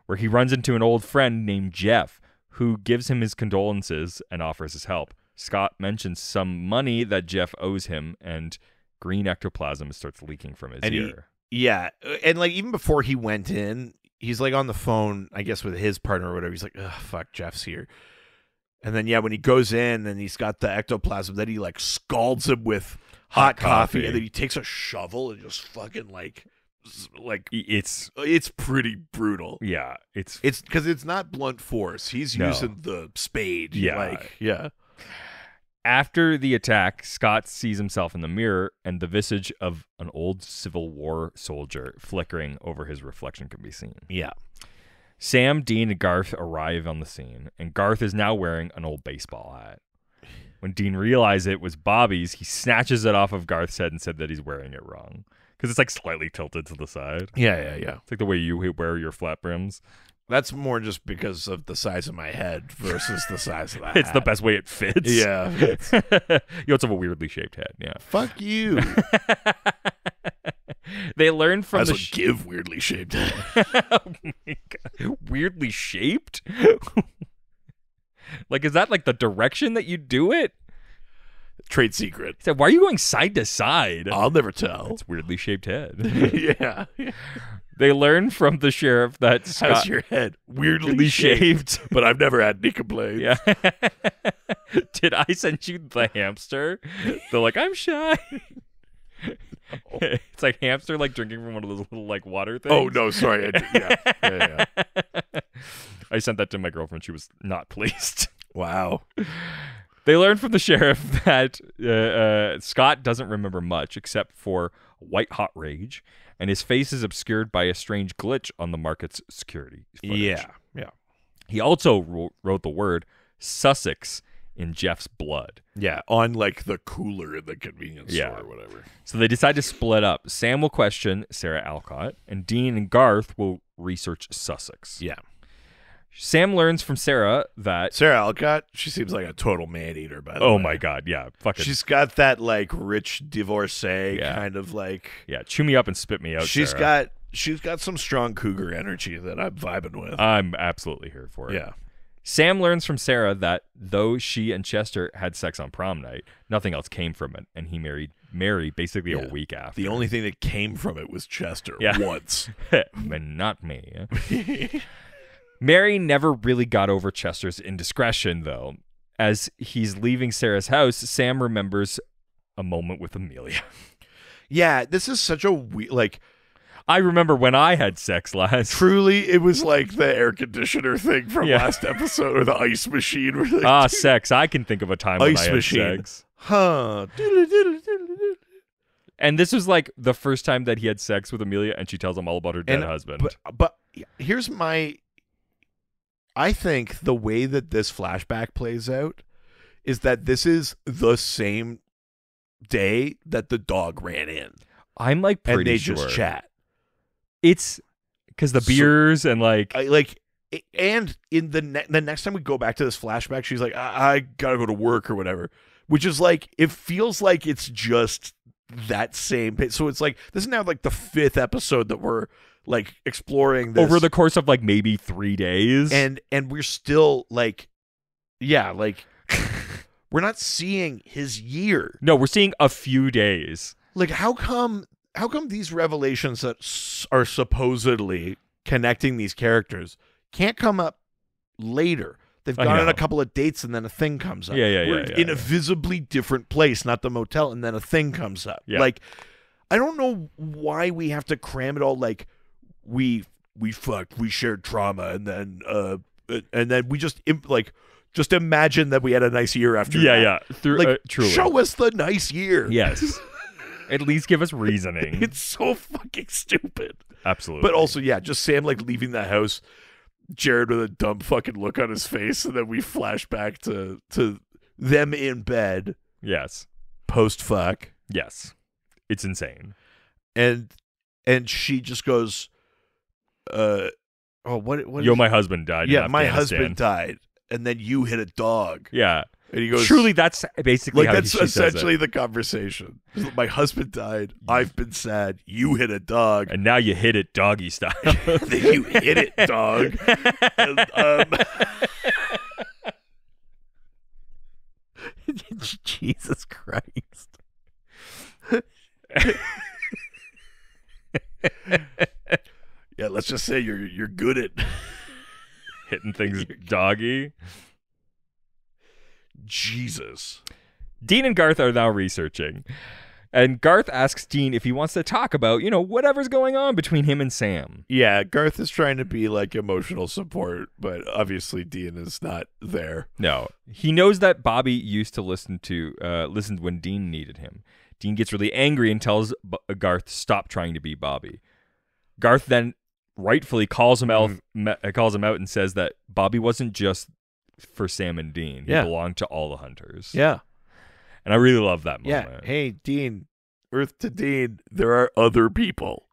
where he runs into an old friend named Jeff, who gives him his condolences and offers his help. Scott mentions some money that Jeff owes him, and green ectoplasm starts leaking from his ear. Yeah. And like even before he went in, he's like on the phone, I guess with his partner or whatever. He's like, "Ugh, fuck, Jeff's here." And then, yeah, when he goes in and he's got the ectoplasm, then he like scalds him with hot coffee. And then he takes a shovel and just fucking like It's pretty brutal. yeah, It's because it's not blunt force. He's using the spade. Yeah. Yeah. After the attack, Scott sees himself in the mirror, and the visage of an old Civil War soldier flickering over his reflection can be seen. Yeah. Sam, Dean, and Garth arrive on the scene, and Garth is now wearing an old baseball hat. When Dean realizes it was Bobby's, he snatches it off of Garth's head and said that he's wearing it wrong. Because it's like slightly tilted to the side. Yeah. It's like the way you wear your flat brims. That's more just because of the size of my head versus the size of the hat. It's the best way it fits. Yeah. You also have a weirdly shaped head. Yeah. Fuck you. They learned from I the also give weirdly shaped head. Oh my God. Weirdly shaped? Like, is that like the direction that you do it? Trade secret. He said, why are you going side to side? I'll never tell. It's weirdly shaped head. Yeah. They learned from the sheriff that How's Scott your head? Weirdly weirdly shaped. shaved. But I've never had any complaints. Yeah. Did I send you the hamster? They're like, I'm shy. It's like hamster like drinking from one of those little like water things. Oh, no, sorry. Yeah. I sent that to my girlfriend. She was not pleased. Wow. They learned from the sheriff that Scott doesn't remember much except for white hot rage, and his face is obscured by a strange glitch on the market's security footage. Yeah. He also wrote the word Sussex in Jeff's blood. Yeah, on like the cooler in the convenience Yeah. store or whatever. So they decide to split up. Sam will question Sarah Alcott, and Dean and Garth will research Sussex. Yeah. Sam learns from Sarah that... Sarah Alcott, she seems like a total man-eater, by the way. Oh my God, yeah. Fucking, She's got that like rich divorcee Yeah. kind of like... yeah, chew me up and spit me out, She's Sarah. got some strong cougar energy that I'm vibing with. I'm absolutely here for it. Yeah. Sam learns from Sarah that though she and Chester had sex on prom night, nothing else came from it, and he married Mary basically a week after. The only thing that came from it was Chester Yeah. once. But not me. Mary never really got over Chester's indiscretion, though. As he's leaving Sarah's house, Sam remembers a moment with Amelia. Yeah, this is such a weird, like, I remember when I had sex last. truly, it was like the air conditioner thing from Yeah. last episode, or the ice machine. Where like, Sex. I can think of a time when Ice I had machine. sex. Huh. And this was like the first time that he had sex with Amelia, and she tells him all about her dead husband. But here's my... I think the way that this flashback plays out is that this is the same day that the dog ran in. I'm like pretty And they sure. just chat. It's because the beers and like... And in the next time we go back to this flashback, she's like, I gotta go to work or whatever, which is like, it feels like it's just that same. So it's like, this is now like the 5th episode that we're like exploring this over the course of like maybe 3 days. and we're still like, yeah, like we're not seeing his year. No, we're seeing a few days. Like, how come these revelations that are supposedly connecting these characters can't come up later? They've I gone on know. a couple of dates and then a thing comes up. Yeah, We're in a visibly different place, not the motel, and then a thing comes up. Yeah. Like, I don't know why we have to cram it all. Like, we fucked, we shared trauma, and then we just just imagine that we had a nice year after. Yeah. that. Like, Truly. show us the nice year. Yes. At least give us reasoning. It's so fucking stupid. Absolutely. But also, yeah, just Sam like leaving the house, Jared with a dumb fucking look on his face, and then we flash back to them in bed Yes. post fuck, Yes. It's insane. and she just goes, what? Yo, my husband died. Yeah, in my Afghanistan. husband died, and then you hit a dog. Yeah. And he goes, Truly, that's basically like how that's she says essentially it. the conversation. My husband died. I've been sad. You hit a dog. And now you hit it doggy style. You hit it, dog. And, Jesus Christ. yeah, let's just say you're good at Hitting things doggy. Jesus. Dean and Garth are now researching. And Garth asks Dean if he wants to talk about, whatever's going on between him and Sam. Yeah, Garth is trying to be like emotional support, but obviously Dean is not there. No. He knows that Bobby used to listened when Dean needed him. Dean gets really angry and tells Garth to stop trying to be Bobby. Garth then rightfully calls him out and says that Bobby wasn't just for Sam and Dean. He belonged to all the hunters. Yeah. And I really love that moment. Yeah. Hey, Dean, Earth to Dean, there are other people.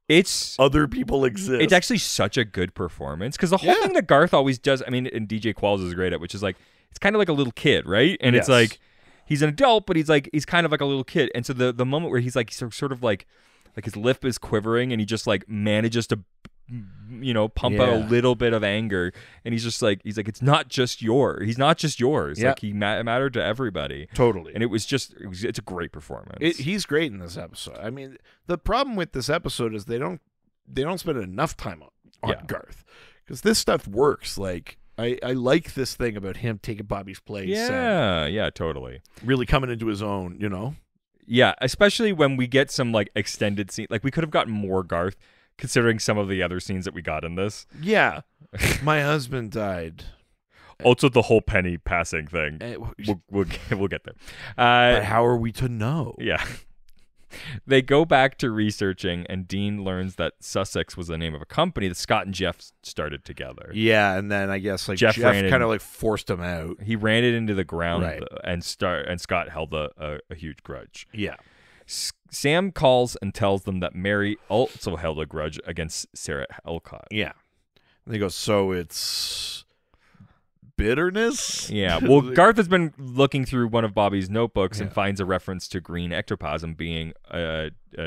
Other people exist. It's actually such a good performance because the whole thing that Garth always does, and DJ Qualls is great at, which is like, it's kind of like a little kid, right? And it's like, he's an adult, but he's kind of like a little kid. And so the moment where he's like, sort of like his lip is quivering and he just like manages to, pump out a little bit of anger. And he's like, it's not just yours. He's not just yours. Yeah. Like he mattered to everybody. Totally. And it's a great performance. He's great in this episode. I mean, the problem with this episode is they don't spend enough time on Garth because this stuff works. Like I like this thing about him taking Bobby's place. Yeah, totally. Really coming into his own, Yeah, especially when we get some like extended scene. Like we could have gotten more Garth considering some of the other scenes that we got in this. Yeah. My husband died. Also the whole Penny passing thing. We'll get there. But how are we to know? Yeah. They go back to researching, and Dean learns that Sussex was the name of a company that Scott and Jeff started together. Yeah, and then I guess like Jeff kind of like forced him out. He ran it into the ground, Right. and Scott held a huge grudge. Yeah. Sam calls and tells them that Mary also held a grudge against Sarah Elcott. Yeah. And he goes, so it's bitterness? Yeah. Well, Garth has been looking through one of Bobby's notebooks and finds a reference to green ectoplasm being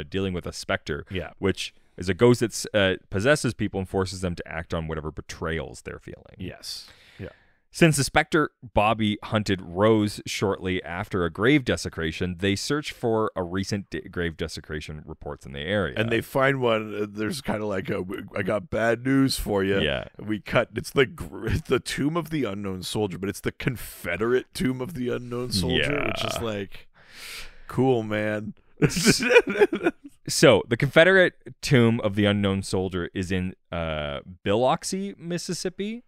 dealing with a spectre, which is a ghost that possesses people and forces them to act on whatever betrayals they're feeling. Yes. Yeah. Since the specter Bobby hunted rose shortly after a grave desecration, they search for a recent grave desecration reports in the area. And they find one. There's kind of like I got bad news for you. Yeah. We cut. It's the tomb of the unknown soldier, but it's the Confederate tomb of the unknown soldier, which is like, cool, man. So the Confederate tomb of the unknown soldier is in Biloxi, Mississippi.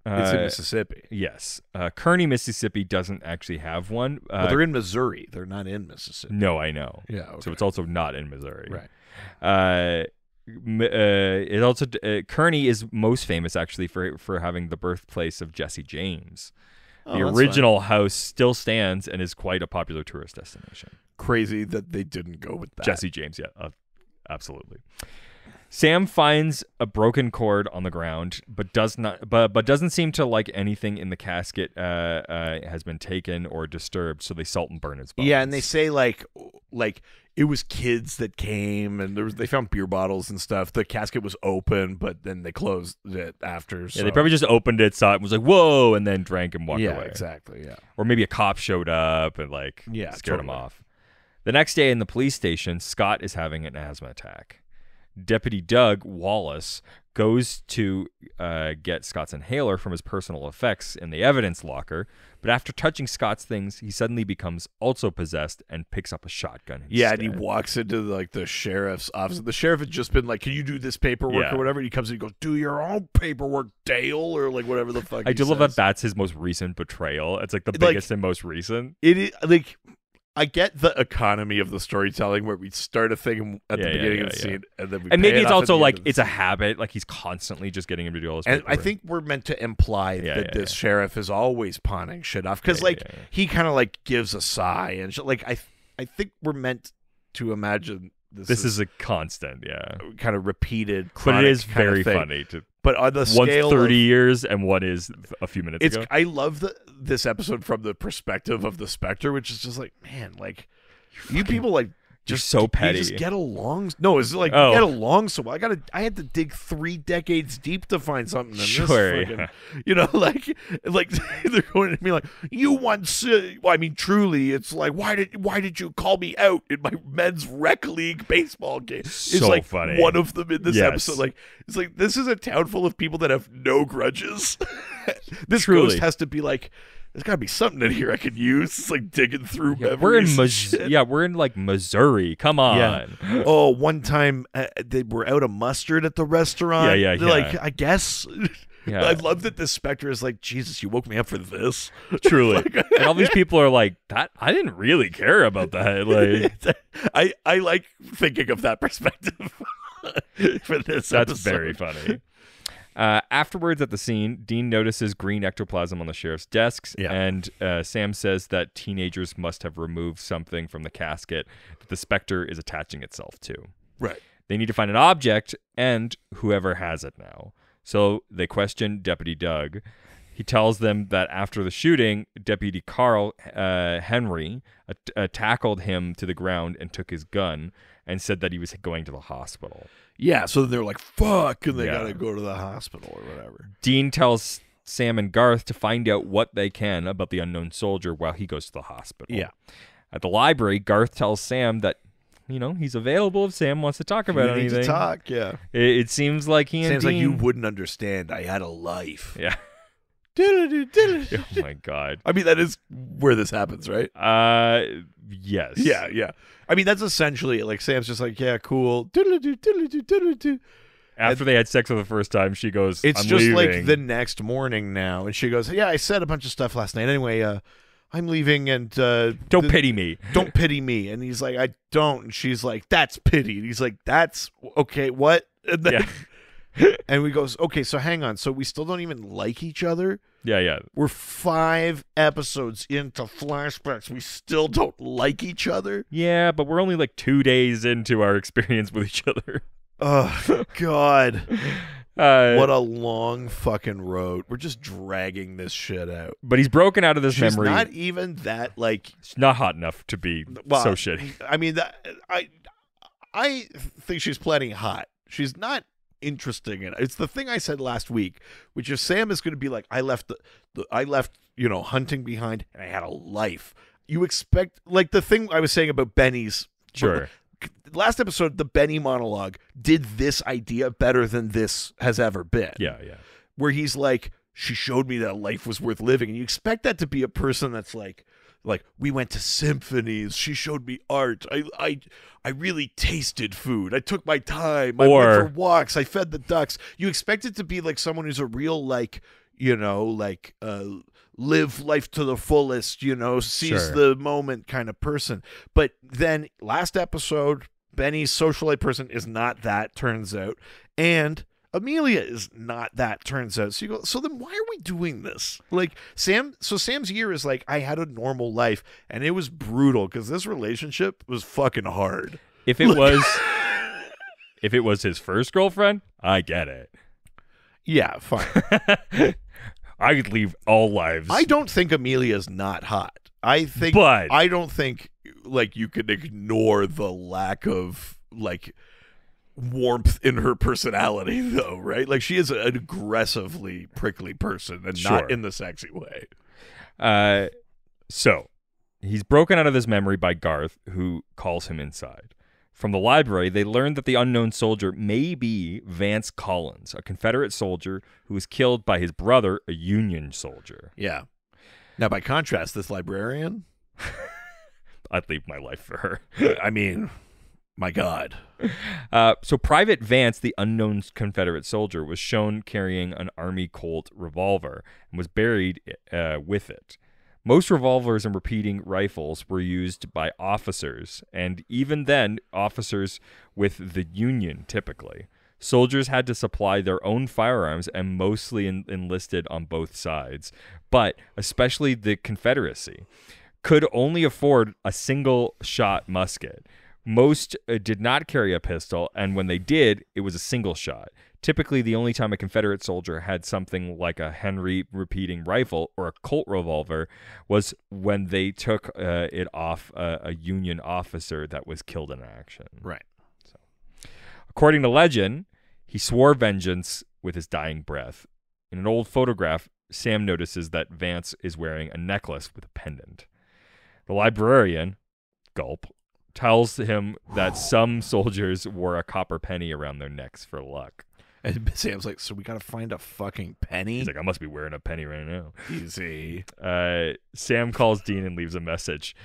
It's in Mississippi. Yes. Kearney, Mississippi doesn't actually have one. But they're in Missouri. They're not in Mississippi. No, I know. Yeah. Okay. So it's also not in Missouri. Right. It also Kearney is most famous actually for having the birthplace of Jesse James. The original house still stands and is quite a popular tourist destination. Crazy that they didn't go with that. Jesse James, yeah, absolutely. Sam finds a broken cord on the ground, but doesn't seem to like anything in the casket has been taken or disturbed. So they salt and burn his bones. Yeah, and they say like it was kids that came and they found beer bottles and stuff. The casket was open, but then they closed it after. So. Yeah, they probably just opened it, saw it, and was like, "Whoa!" and then drank and walked away. Yeah, exactly. Yeah, or maybe a cop showed up and scared him off. The next day in the police station, Scott is having an asthma attack. Deputy Doug Wallace goes to get Scott's inhaler from his personal effects in the evidence locker, but after touching Scott's things, he suddenly becomes also possessed and picks up a shotgun instead. Yeah, and he walks into the sheriff's office. The sheriff had just been like, "Can you do this paperwork or whatever?" And he comes in and goes, "Do your own paperwork, Dale," or like whatever the fuck. I do love that that's his most recent betrayal. It's like the biggest and most recent. It is like. I get the economy of the storytelling where we start a thing at the beginning of the scene and then we and maybe pay it it's off also at the like end of the it's a scene. habit, like he's constantly just getting him to do all this. And paperwork. I think we're meant to imply this sheriff is always pawning shit off because he kind of like gives a sigh and like I think we're meant to imagine this is a constant, kind of repeated. But it is kind of very thing. funny to. But on the One's scale 30 years and one is a few minutes it's ago. I love this episode from the perspective of the Spectre, which is just like, man, like you people like You're just so you petty. just get along. No, it's like Oh. get along so well. I had to dig 3 decades deep to find something. In Sure, this fucking, yeah. you know, like they're going to me like, you once. Well, I mean, truly, it's like, why did you call me out in my men's rec league baseball game? It's So like funny. one of them in this Yes. episode. Like it's like this is a town full of people that have no grudges. This Truly. ghost has to be like, there's got to be something in here I could use. It's like digging through memories. We're in and shit. we're in like Missouri. Come on. Yeah. Oh, one time they were out of mustard at the restaurant. Yeah. They're like, I guess. Yeah. I love that this Spectre is like, Jesus, you woke me up for this. Truly. And all these people are like, that I didn't really care about that. Like I like thinking of that perspective for this that's episode. very funny. Afterwards at the scene, Dean notices green ectoplasm on the sheriff's desks, Yeah. and Sam says that teenagers must have removed something from the casket that the Spectre is attaching itself to. Right. They need to find an object and whoever has it now. So they question Deputy Doug. He tells them that after the shooting, Deputy Carl Henry tackled him to the ground and took his gun and said that he was going to the hospital. Yeah, so they're like, fuck, and they Yeah. got to go to the hospital or whatever. Dean tells Sam and Garth to find out what they can about the unknown soldier while he goes to the hospital. Yeah. At the library, Garth tells Sam that, he's available if Sam wants to talk about You need anything. to talk, yeah. It seems like he and Sam's like, Dean... you wouldn't understand. I had a life. Yeah. Diddle-doo, diddle-doo. Oh, my God. I mean, that is where this happens, right? Yes. Yeah. I mean, that's essentially like Sam's just like, yeah, cool. Diddle-doo, diddle-doo, diddle-doo. After they had sex for the first time, she goes, It's I'm just leaving. like the next morning now, and she goes, yeah, I said a bunch of stuff last night. Anyway, I'm leaving, and Don't pity me. don't pity me. And he's like, I don't. And she's like, that's pity. And he's like, that's okay. What? And then, and we goes, okay, so hang on. So we still don't even like each other. Yeah. We're 5 episodes into flashbacks. We still don't like each other. Yeah, but we're only like 2 days into our experience with each other. Oh, God. What What a long fucking road. We're just dragging this shit out. But he's broken out of this She's memory. not even that, like, She's not hot enough to be well, so shitty. I mean, I think she's plenty hot. She's not interesting. It's the thing I said last week, which is Sam is going to be like, I left hunting behind, and I had a life. You expect, like the thing I was saying about Benny's. Sure. Last episode, the Benny monologue did this idea better than this has ever been. Yeah. Where he's like, she showed me that life was worth living. And you expect that to be a person that's like we went to symphonies. She showed me art. I really tasted food. I took my time. I went Or- for walks. I fed the ducks. You expect it to be like someone who's a real live life to the fullest, seize Sure. the moment kind of person. But then last episode, Benny's socialite person is not that, turns out. And Amelia is not that, turns out. So you go, so then why are we doing this? Like Sam's year is like, I had a normal life and it was brutal because this relationship was fucking hard. If it was his first girlfriend, I get it. Yeah, fine. I could leave all lives. I don't think Amelia's not hot. I don't think like you can ignore the lack of like warmth in her personality though, right? Like she is an aggressively prickly person and Sure. not in the sexy way. So he's broken out of this memory by Garth, who calls him inside. From the library, they learn that the unknown soldier may be Vance Collins, a Confederate soldier who was killed by his brother, a Union soldier. Yeah. Now by contrast, this librarian, I'd leave my life for her. I mean, my God. So Private Vance, the unknown Confederate soldier, was shown carrying an Army Colt revolver and was buried with it. Most revolvers and repeating rifles were used by officers, and even then, officers with the Union typically. Soldiers had to supply their own firearms and mostly enlisted on both sides, but especially the Confederacy could only afford a single-shot musket. Most did not carry a pistol, and when they did, it was a single shot. Typically, the only time a Confederate soldier had something like a Henry repeating rifle or a Colt revolver was when they took it off a Union officer that was killed in action. Right. According to legend, he swore vengeance with his dying breath. In an old photograph, Sam notices that Vance is wearing a necklace with a pendant. The librarian, gulp, tells him that some soldiers wore a copper penny around their necks for luck. And Sam's like, so we got to find a fucking penny? He's like, I must be wearing a penny right now. Easy. Sam calls Dean and leaves a message.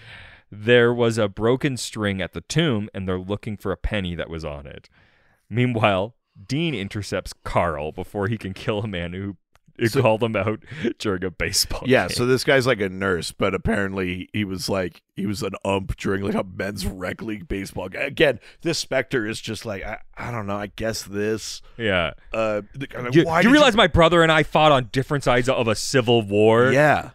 There was a broken string at the tomb, and they're looking for a penny that was on it. Meanwhile, Dean intercepts Carl before he can kill a man who called him out during a baseball Yeah, game. so this guy's like a nurse, but apparently he was an ump during like a men's rec league baseball game. Again, this Spectre is just like, I don't know, I guess this. Yeah. You You realize my brother and I fought on different sides of a civil war? Yeah.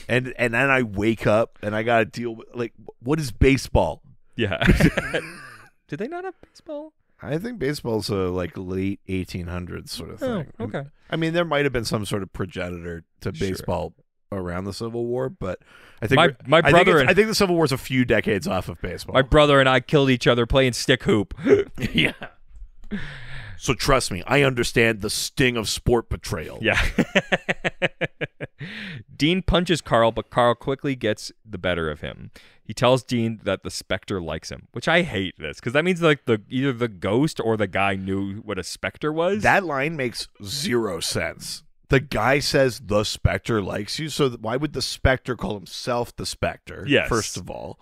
And then I wake up and I got to deal with, like, what is baseball? Yeah. Did they not have baseball? I think baseball's a like late 1800s sort of thing. Oh, okay. I mean, there might have been some sort of progenitor to baseball around the Civil War, but I think My brother I think the Civil War's a few decades off of baseball. My brother and I killed each other playing stick hoop. Yeah. So trust me, I understand the sting of sport betrayal. Yeah. Dean punches Carl, but Carl quickly gets the better of him. He tells Dean that the Spectre likes him, which I hate this because that means like either the ghost or the guy knew what a Spectre was. That line makes zero sense. The guy says the Spectre likes you, so why would the Spectre call himself the Spectre? Yes. First of all.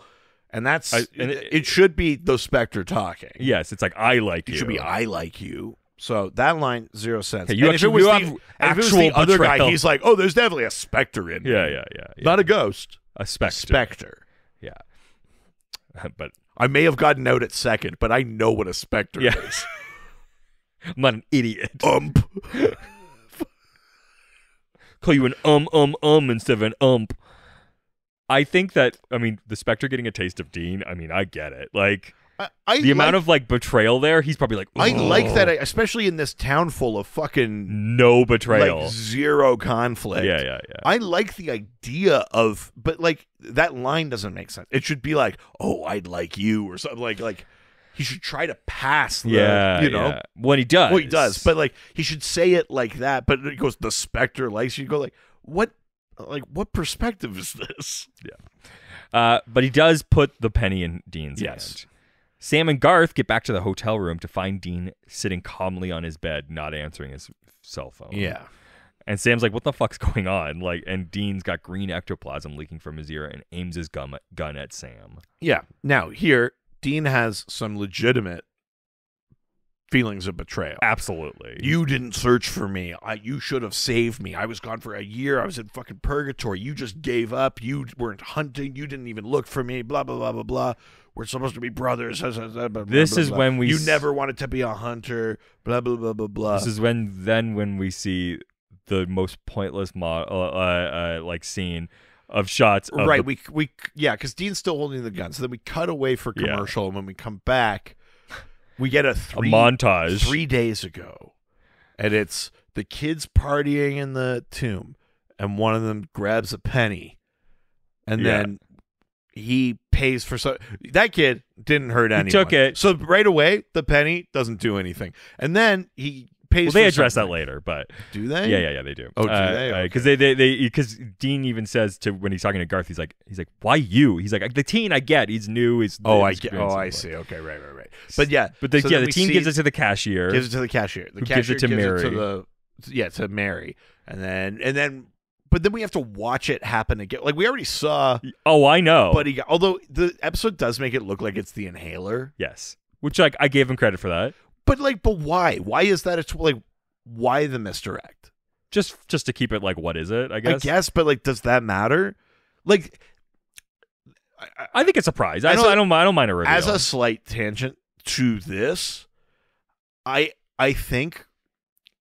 And that's it it should be the Spectre talking. Yes, it's like I like you. It should be I like you. So that line, zero sense. Okay, you and actually- if it was you the, have and if it was actual the other guy, betrayal. he's like, oh, there's definitely a Spectre in Yeah, there. yeah. Not a ghost. A Spectre. Spectre. Yeah. But I may have gotten out at second, but I know what a Spectre Yeah. is. I'm not an idiot. Ump. Call you an instead of an ump. I think that, I mean, the Spectre getting a taste of Dean, I mean, I get it. Like, I the amount of, like, betrayal there, he's probably like, I like "Oh, that, especially in this town full of fucking no betrayal. like zero conflict. Yeah. I like the idea of, but like that line doesn't make sense. It should be like, "Oh, I'd like you," or something like he should try to pass. The, you know, yeah. When he does, well, he does, but like he should say it like that. But it goes, "The Spectre likes you." You go like, what? Like, what perspective is this? But he does put the penny in Dean's Yes. hand. Sam and Garth get back to the hotel room to find Dean sitting calmly on his bed, not answering his cell phone. Yeah. And Sam's like, what the fuck's going on? Like, and Dean's got green ectoplasm leaking from his ear and aims his gun at Sam. Yeah. Now, here, Dean has some legitimate feelings of betrayal. Absolutely. You didn't search for me. You should have saved me. I was gone for a year. I was in fucking purgatory. You just gave up. You weren't hunting. You didn't even look for me. Blah, blah, blah, blah, blah. We're supposed to be brothers. This is when we You never wanted to be a hunter. Blah, blah, blah, blah, blah. This is when we see the most pointless like scene of shots of right. the- We because Dean's still holding the gun. So then we cut away for Yeah. commercial. And when we come back, we get a montage 3 days ago. And it's the kids partying in the tomb. And one of them grabs a penny. And Yeah. then he pays for that kid didn't hurt anyone. took it. So right away, the penny doesn't do anything. And then he pays Well, they for address that something. later, but Do they? yeah, they do. Oh, do they? Okay. Because because Dean even says to when he's talking to Garth, he's like, why you? He's like, the teen I get, he's new, he's I experienced." see. Okay, right. But yeah, But so then the we teen see- gives it to the cashier. gives it to the cashier. The Who cashier gives it to Mary. to Mary, and then, but then we have to watch it happen again. Like we already saw, Oh, I know. but although the episode does make it look like it's the inhaler, yes, which like I gave him credit for that. but why? Why is that? It's like why the misdirect? Just to keep it like, what is it? I guess. but like, does that matter? Like, I think it's a surprise. I As don't mind a reveal. as a slight tangent to this, I think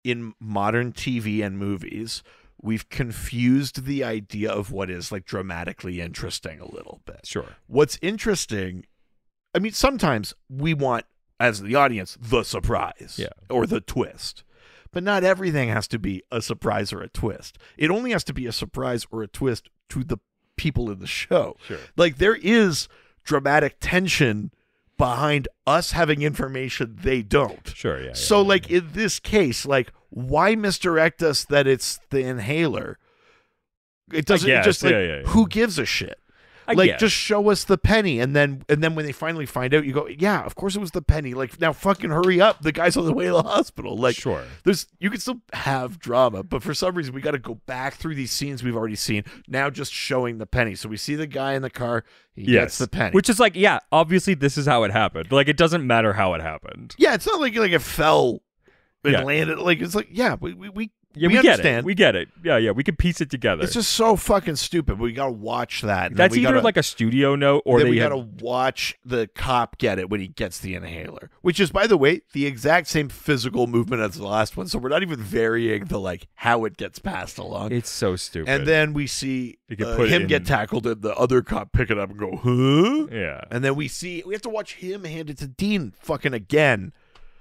in modern TV and movies, we've confused the idea of what is like dramatically interesting a little bit. Sure. What's interesting I mean, sometimes we want, as the audience, the surprise or the twist. But not everything has to be a surprise or a twist. It only has to be a surprise or a twist to the people in the show. Sure. Like, there is dramatic tension behind us having information they don't. Sure, yeah. So, like, in this case, like, why misdirect us that it's the inhaler? It doesn't, guess, just, like, yeah. who gives a shit? I Like, guess. just show us the penny, and then when they finally find out, you go, yeah, of course it was the penny. Like, now fucking hurry up. The guy's on the way to the hospital. Like, Sure. you can still have drama, but for some reason we got to go back through these scenes we've already seen. Now just showing the penny. So we see the guy in the car. He gets the penny. Which is like, yeah, obviously this is how it happened. Like, it doesn't matter how it happened. Yeah, it's not like it fell and Yeah. landed. Like, it's like, yeah, we We understand. get it. Yeah, we can piece it together. It's just so fucking stupid. We got to watch that. And then That's we either gotta, like a studio note or then they we have, got to watch the cop get it when he gets the inhaler, which is, by the way, the exact same physical movement as the last one. So we're not even varying the like how it gets passed along. It's so stupid. And then we see You could put it him in- get tackled and the other cop pick it up and go, huh? yeah, And then we have to watch him hand it to Dean fucking again.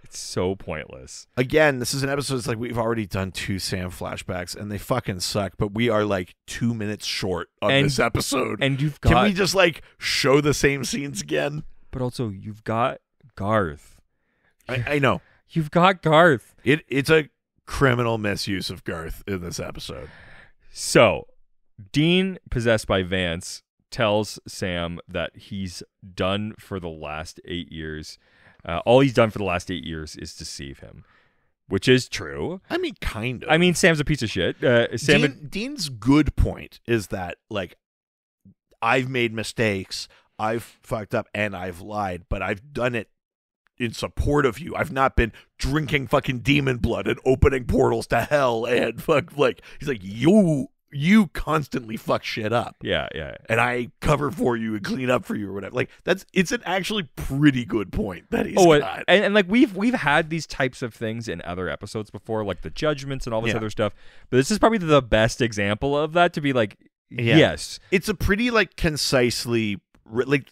it's so pointless. Again, this is an episode. It's like we've already done 2 Sam flashbacks and they fucking suck, but we are like 2 minutes short on And- this episode. And you've got, Can we just like show the same scenes again? but also you've got Garth. I know. You've got Garth. It's a criminal misuse of Garth in this episode. So, Dean, possessed by Vance, tells Sam that he's done for the last 8 years. All he's done for the last 8 years is deceive him, which is true. I mean, kind of. I mean, Sam's a piece of shit. Dean's good point is that, like, I've made mistakes, I've fucked up, and I've lied, but I've done it in support of you. I've not been drinking fucking demon blood and opening portals to hell and fuck, like, he's like, you constantly fuck shit up. yeah. And I cover for you and clean up for you or whatever. Like, it's an actually pretty good point that he's got. And like we've had these types of things in other episodes before, like the judgments and all this Yeah. other stuff. But this is probably the best example of that, to be like, Yeah. yes, It's a pretty, like, concisely, like,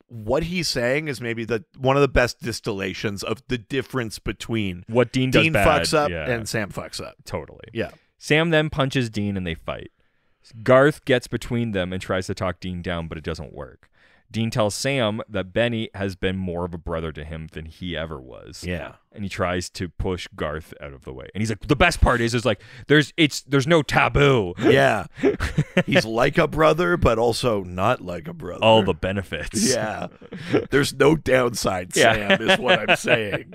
what he's saying is maybe one of the best distillations of the difference between what Dean does bad, fucks up yeah, and Sam fucks up. totally. Yeah. Sam then punches Dean and they fight. Garth gets between them and tries to talk Dean down, but it doesn't work. Dean tells Sam that Benny has been more of a brother to him than he ever was. Yeah. And he tries to push Garth out of the way. And he's like, the best part is like there's no taboo. Yeah. He's like a brother, but also not like a brother. All the benefits. Yeah. There's no downside, Yeah. Sam, is what I'm saying.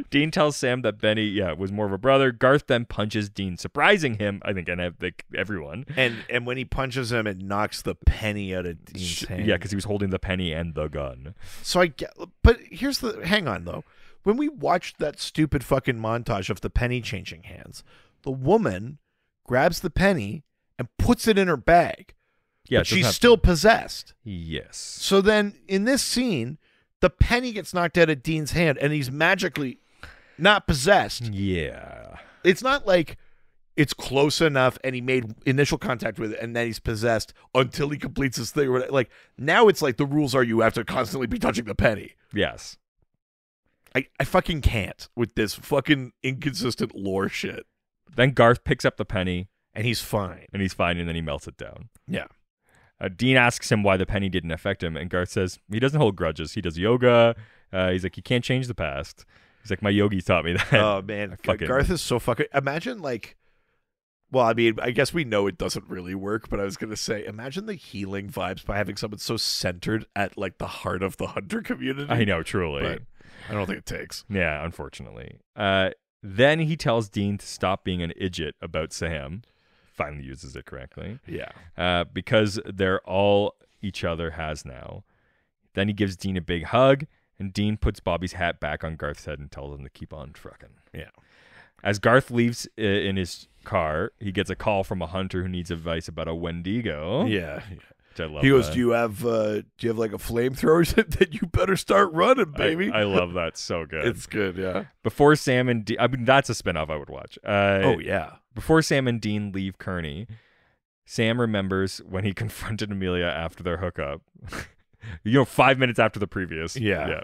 Dean tells Sam that Benny, was more of a brother. Garth then punches Dean, surprising him, I think, and everyone. And when he punches him, it knocks the penny out of Dean's hand. Yeah, because he was holding the penny and the gun. So I get, but hang on though. When we watched that stupid fucking montage of the penny changing hands, the woman grabs the penny and puts it in her bag. Yeah, but she's still possessed. Yes. So then in this scene, the penny gets knocked out of Dean's hand and he's magically not possessed. Yeah. It's not like it's close enough and he made initial contact with it and then he's possessed until he completes his thing. Like, now it's like the rules are you have to constantly be touching the penny. Yes. I fucking can't with this fucking inconsistent lore shit. Then Garth picks up the penny And he's fine. and he's fine, and then he melts it down. Yeah. Dean asks him why the penny didn't affect him, and Garth says he doesn't hold grudges. He does yoga. He's like, you can't change the past. He's like, my yogi taught me that. Oh, man. Fucking- Garth is so fucking... Imagine, like... Well, I mean, I guess we know it doesn't really work, but I was going to say, imagine the healing vibes by having someone so centered at, like, the heart of the hunter community. I know, truly. But I don't think it takes. Yeah, unfortunately. Then he tells Dean to stop being an idiot about Sam. Finally uses it correctly. Yeah. Because they're all each other has now. Then he gives Dean a big hug, and Dean puts Bobby's hat back on Garth's head and tells him to keep on trucking. Yeah. As Garth leaves in his car, he gets a call from a hunter who needs advice about a Wendigo. Yeah. Which I love. He goes, that. do you have like a flamethrower? Then you better start running, baby. I love that. So good. It's good, yeah. Before Sam and Dean, I mean, that's a spinoff I would watch. Oh, yeah. Before Sam and Dean leave Kearney, Sam remembers when he confronted Amelia after their hookup. 5 minutes after the previous Yeah.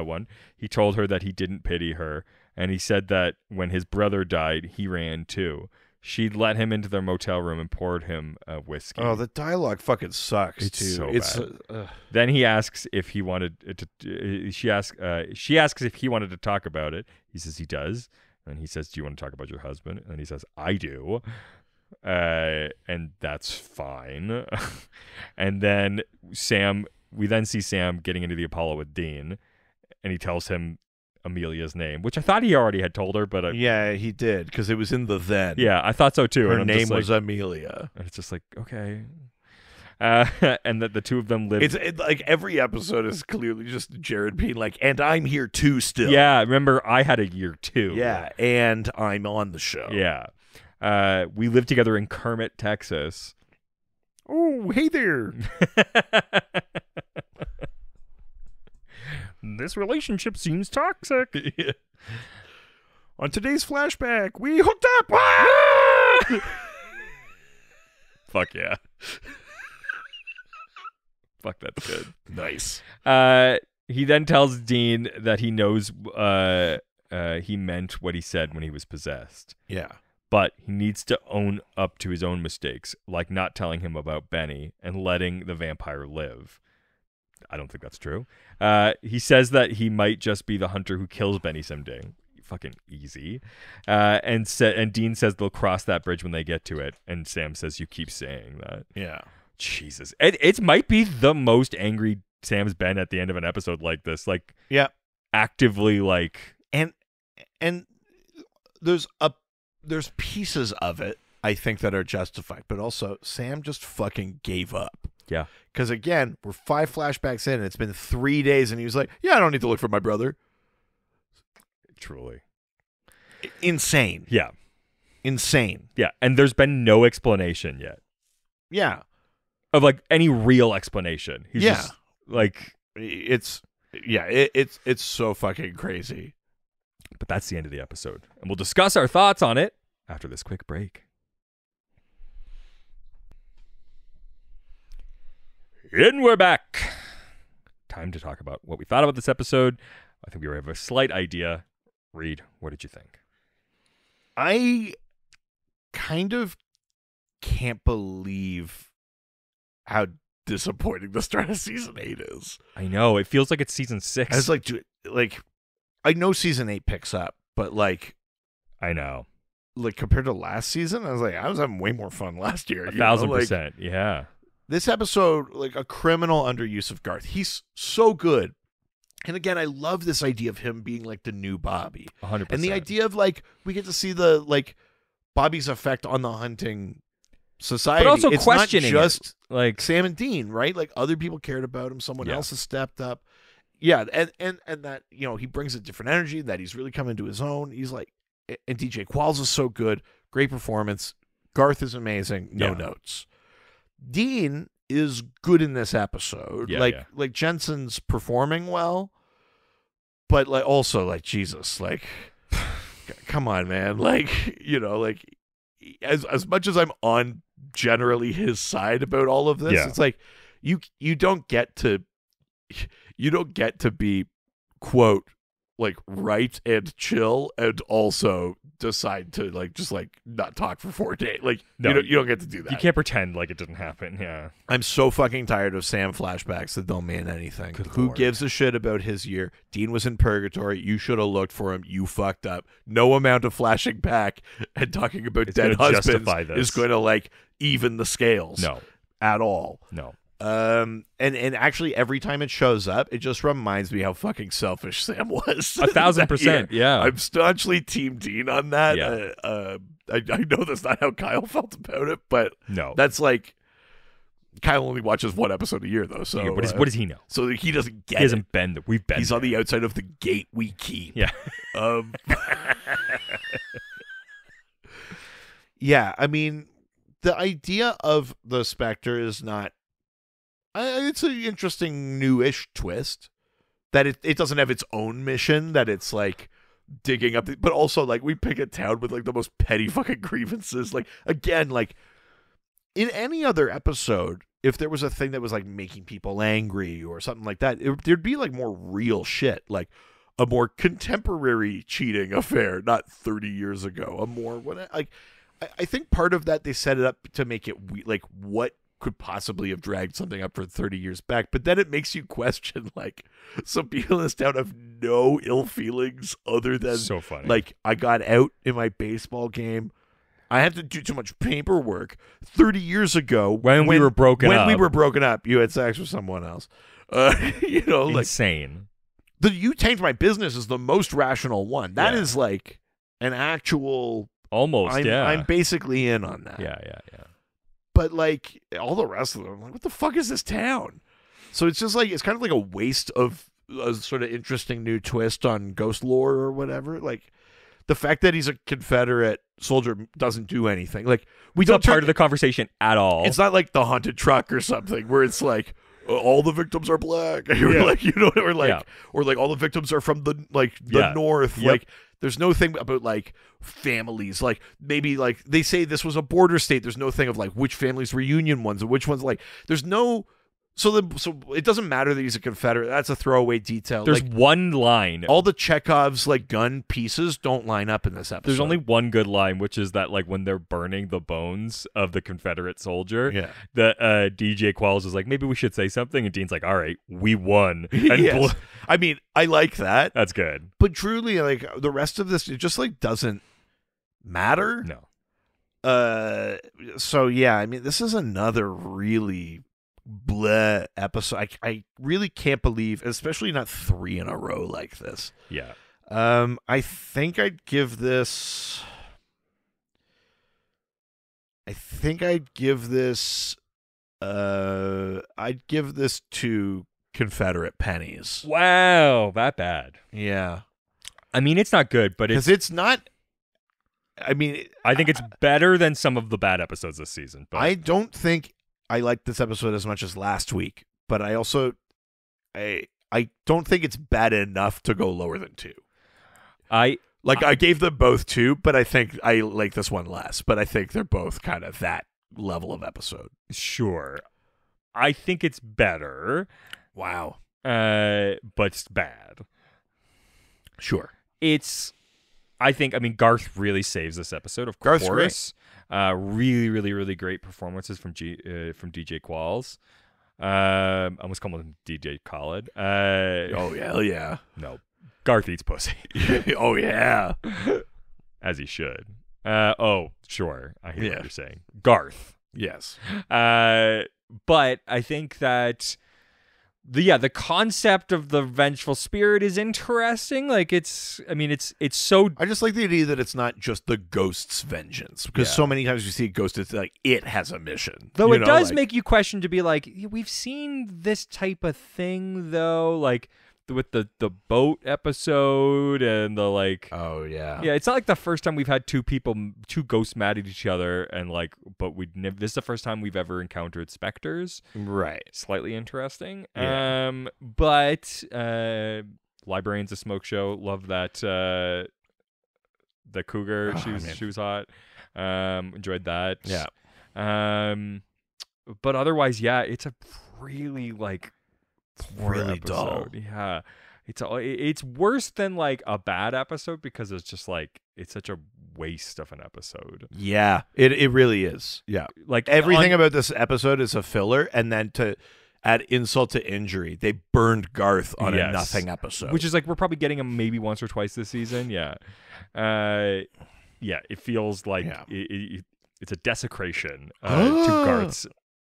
one. He told her that he didn't pity her, and he said that when his brother died, he ran too. She'd let him into their motel room and poured him a whiskey. Oh, the dialogue fucking sucks It's too. so It's bad. Then he asks if he wanted to. She asks if he wanted to talk about it. He says he does, and he says, "Do you want to talk about your husband?" And he says, "I do," and that's fine. And then we then see Sam getting into the Apollo with Dean, and he tells him Amelia's name, which I thought he already had told her, but yeah, he did because it was in the then. yeah, I thought so too. Her and I'm just name like- was Amelia. and it's just like, okay. And that the two of them live. It's like every episode is clearly just Jared being like, and I'm here too still. Yeah, remember I had a year too. Yeah, and I'm on the show. Yeah. We live together in Kermit, Texas. Oh, hey there. This relationship seems toxic. On today's flashback, we hooked up. Ah! Fuck yeah. Fuck, that's good. Nice. He then tells Dean that he knows he meant what he said when he was possessed. Yeah. But he needs to own up to his own mistakes, like not telling him about Benny and letting the vampire live. I don't think that's true. He says that he might just be the hunter who kills Benny someday. Fucking easy. And Dean says they'll cross that bridge when they get to it. And Sam says, you keep saying that. Yeah. Jesus. It might be the most angry Sam's been at the end of an episode like this. Like, Yeah. actively, like... And there's pieces of it, I think, that are justified. But also, Sam just fucking gave up. Yeah. Because, again, we're 5 flashbacks in, and it's been 3 days, and he was like, yeah, I don't need to look for my brother. Truly. Insane. Yeah. Insane. Yeah. And there's been no explanation yet. Yeah. Of, like, any real explanation. He's Yeah. just, like... It's so fucking crazy. But that's the end of the episode. And we'll discuss our thoughts on it after this quick break. And we're back. Time to talk about what we thought about this episode. I think we have a slight idea. Reed, what did you think? I kind of can't believe how disappointing the start of season 8 is. I know. It feels like it's season 6. I was like, I know season 8 picks up, but like I know. Like compared to last season, I was having way more fun last year. 1,000%. Yeah. This episode, like a criminal underuse of Garth. He's so good. And again, I love this idea of him being like the new Bobby. 100%. And the idea of like, we get to see the like Bobby's effect on the hunting society. But also it's questioning not just like Sam and Dean, right? Like other people cared about him. Someone Yeah. else has stepped up. Yeah. And that, you know, he brings a different energy, that he's really coming to his own. He's like, and DJ Qualls is so good. Great performance. Garth is amazing. No Yeah. notes. Dean is good in this episode. Yeah, like yeah. like Jensen's performing well, but like also like Jesus, like come on, man. Like, you know, like as much as I'm on generally his side about all of this, Yeah. it's like you don't get to be quote like right and chill and also decide to like just like not talk for 4 days. Like No, you don't get to do that. you can't pretend like it didn't happen. Yeah. I'm so fucking tired of Sam flashbacks that don't mean anything. Good Who Lord. gives a shit about his year? Dean was in purgatory. You should have looked for him. You fucked up. No amount of flashing back and talking about It's dead gonna husbands justify this. is going to like even the scales. No. At all. No. And actually every time it shows up, it just reminds me how fucking selfish Sam was. 1,000%. Yeah. I'm staunchly Team Dean on that. Yeah. I know that's not how Kyle felt about it, but No. that's like Kyle only watches 1 episode a year though. So Yeah, what does he know? So he doesn't get He hasn't it. been there. We've been He's there. on the outside of the gate we keep. Yeah. Yeah, I mean, the idea of the Spectre is not. It's an interesting newish twist that it doesn't have its own mission. That it's like digging up, but also like we pick a town with like the most petty fucking grievances. Like again, like in any other episode, if there was a thing that was like making people angry or something like that, there'd be like more real shit, like a more contemporary cheating affair, not 30 years ago. A more like, I think part of that they set it up to make it like what could possibly have dragged something up for 30 years back, but then it makes you question like some people in this town have no ill feelings other than So funny. like I got out in my baseball game. I have to do too much paperwork. 30 years ago, When we were broken when up. we were broken up, you had sex with someone else. You know, like Insane. the "you tanked my business" is the most rational one. That is like an actual. Almost, yeah. I'm basically in on that. Yeah. But like all the rest of them, I'm like, what the fuck is this town? So it's just like it's kind of like a waste of a sort of interesting new twist on ghost lore or whatever. Like the fact that he's a Confederate soldier doesn't do anything. Like we It's don't not part of the conversation at all. It's not like the haunted truck or something where it's like all the victims are black. Or Yeah. like, you know, or like Yeah. or like all the victims are from the Yeah. north. Yep. Like there's no thing about like families. Like maybe like they say this was a border state. There's no thing of like which families were Union ones and which ones like there's no so it doesn't matter that he's a Confederate. That's a throwaway detail. There's like one line. all the Chekhov's like gun pieces don't line up in this episode. There's only one good line, which is that like when they're burning the bones of the Confederate soldier, Yeah. the DJ Qualls is like, maybe we should say something, and Dean's like, all right, we won. And Yes. I mean, I like that. that's good. But truly, like the rest of this, it just like doesn't matter. No. So yeah, I mean, this is another really bleh episode. I really can't believe, especially not 3 in a row like this. Yeah. I think I'd give this. I'd give this to Confederate pennies. Wow, that bad. Yeah, I mean, it's not good, but because it's not. I mean, I think it's better than some of the bad episodes this season. But I don't think I liked this episode as much as last week, but I also I don't think it's bad enough to go lower than 2. I gave them both 2, but I think I like this one less. But I think they're both kind of that level of episode. Sure. I think it's better. Wow. But it's bad. Sure. I mean, Garth really saves this episode, of Garth's course. Really, really, really great performances from DJ Qualls. I almost called him DJ Khaled. Oh, hell yeah. No. Garth eats pussy. Oh, yeah. As he should. Oh, sure. I hear Yeah. what you're saying. Garth. Yes. But I think that the concept of the vengeful spirit is interesting. Like it's so I just like the idea that it's not just the ghost's vengeance, because so many times you see a ghost, it's like it has a mission. though you it know, does like- make you question to be like, we've seen this type of thing though, like with the boat episode and the like. Oh yeah. Yeah, it's not like the first time we've had two ghosts mad at each other, and like, but this is the first time we've ever encountered specters. Right. Slightly interesting. Yeah. But Librarian's a smoke show. Love that. The cougar. Oh, She was hot. Enjoyed that. Yeah. But otherwise, yeah, it's a really like poor really dull. episode. Yeah. It's worse than like a bad episode because it's just like it's such a waste of an episode. Yeah. It really is. Yeah. Like Everything about this episode is a filler, and then to add insult to injury, they burned Garth on a Yes. nothing episode. which is like we're probably getting him maybe once or twice this season. Yeah. Yeah, it feels like Yeah. it's a desecration to Garth's.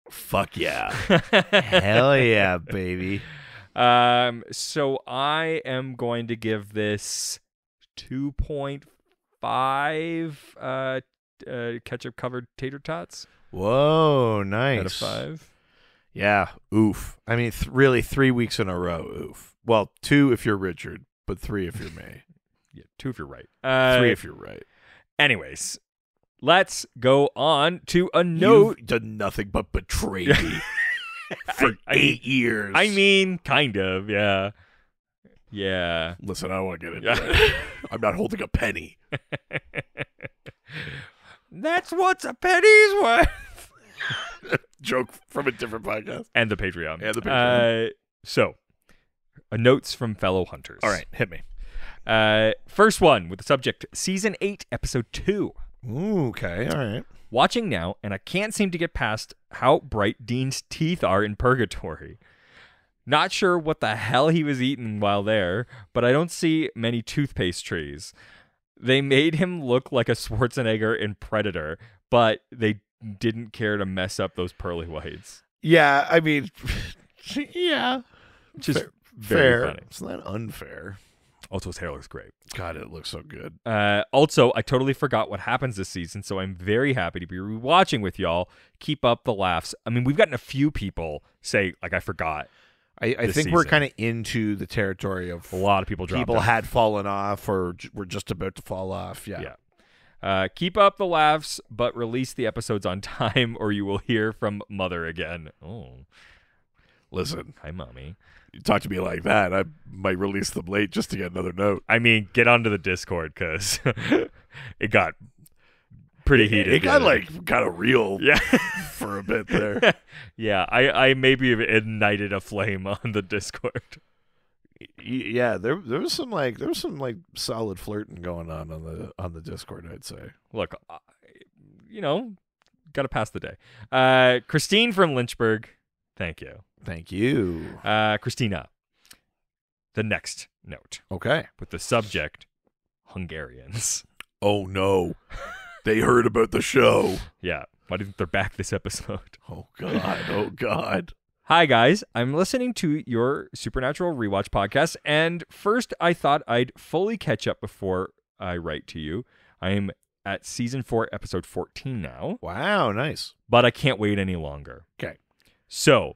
fuck yeah. Hell yeah, baby. So I am going to give this 2.5 ketchup covered tater tots Whoa, nice. out of 5. Yeah, oof. I mean, really 3 weeks in a row, oof. Well, 2 if you're Richard, but 3 if you're me. Yeah, 2 if you're right. 3 if you're right. Anyways, let's go on to a note. You've done nothing but betray me for I 8 years. I mean, kind of, yeah. Yeah. Listen, I don't want to get into it. I'm not holding a penny. That's what's a penny's worth. Joke from a different podcast. And the Patreon. And the Patreon. So, notes from fellow hunters. All right, hit me. First one with the subject Season 8, Episode 2. Ooh, okay, all right. Watching now, and I can't seem to get past how bright Dean's teeth are in Purgatory. Not sure what the hell he was eating while there, but I don't see many toothpaste trees. They made him look like a Schwarzenegger in Predator, but they didn't care to mess up those pearly whites. Yeah, I mean, yeah. Which is fair. very funny. It's not unfair. Also, his hair looks great. God, it looks so good. Also, I totally forgot what happens this season, so I'm very happy to be rewatching with y'all. Keep up the laughs. I mean, we've gotten a few people say, like, I forgot. I think we're kind of into the territory of A lot of people dropped people out. had fallen off or were just about to fall off. Yeah. Keep up the laughs, but release the episodes on time or you will hear from Mother again. Oh. Listen, Hi, Mommy. you talk to me like that, I might release them late just to get another note. I mean, get onto the Discord because it got pretty heated. It got kind of real Yeah. for a bit there. Yeah, I maybe have ignited a flame on the Discord. Yeah, there was some solid flirting going on the Discord, I'd say. Look, got to pass the day. Christine from Lynchburg, thank you. Thank you. Christina, the next note Okay. with the subject Hungarians. Oh no. They heard about the show. Yeah, why do you think they're back this episode? Oh god. Oh god. Hi, guys. I'm listening to your Supernatural Rewatch podcast, and first I thought I'd fully catch up before I write to you. I am at Season 4, Episode 14 now, Wow, nice. but I can't wait any longer. Okay. So,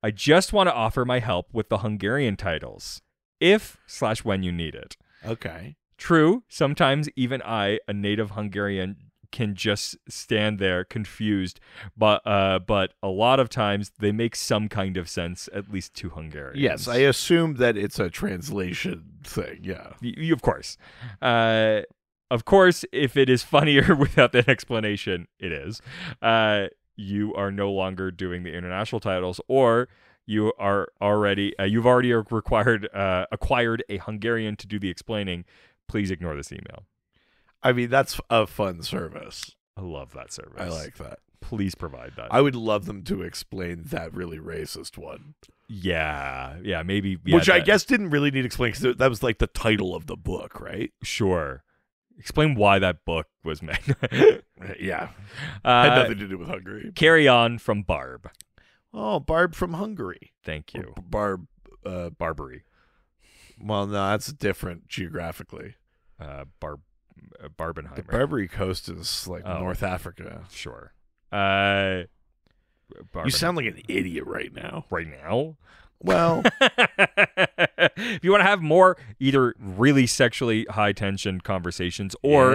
I just want to offer my help with the Hungarian titles, if/when you need it. Okay. True, sometimes even I, a native Hungarian, can just stand there confused, but a lot of times they make some kind of sense, at least to Hungarians. Yes, I assume that it's a translation thing. Yeah. Of course. Of course, if it is funnier without that explanation, it is. You are no longer doing the international titles, or you've already acquired a Hungarian to do the explaining. Please ignore this email. I mean, that's a fun service. I love that service. I like that. Please provide that. I would love them to explain that really racist one. Yeah, maybe. Which I guess didn't really need explaining because that was like the title of the book, right? Sure. Explain why that book was made. Yeah. Had uh, nothing to do with Hungary. Carry on from Barb. Oh, Barb from Hungary. Thank you. Barb. Barbary. Well, no, that's different geographically. Barbenheimer. The Barbary Coast is like North Africa. Sure. You sound like an idiot right now. Right now? Well, if you want to have more either really sexually high tension conversations or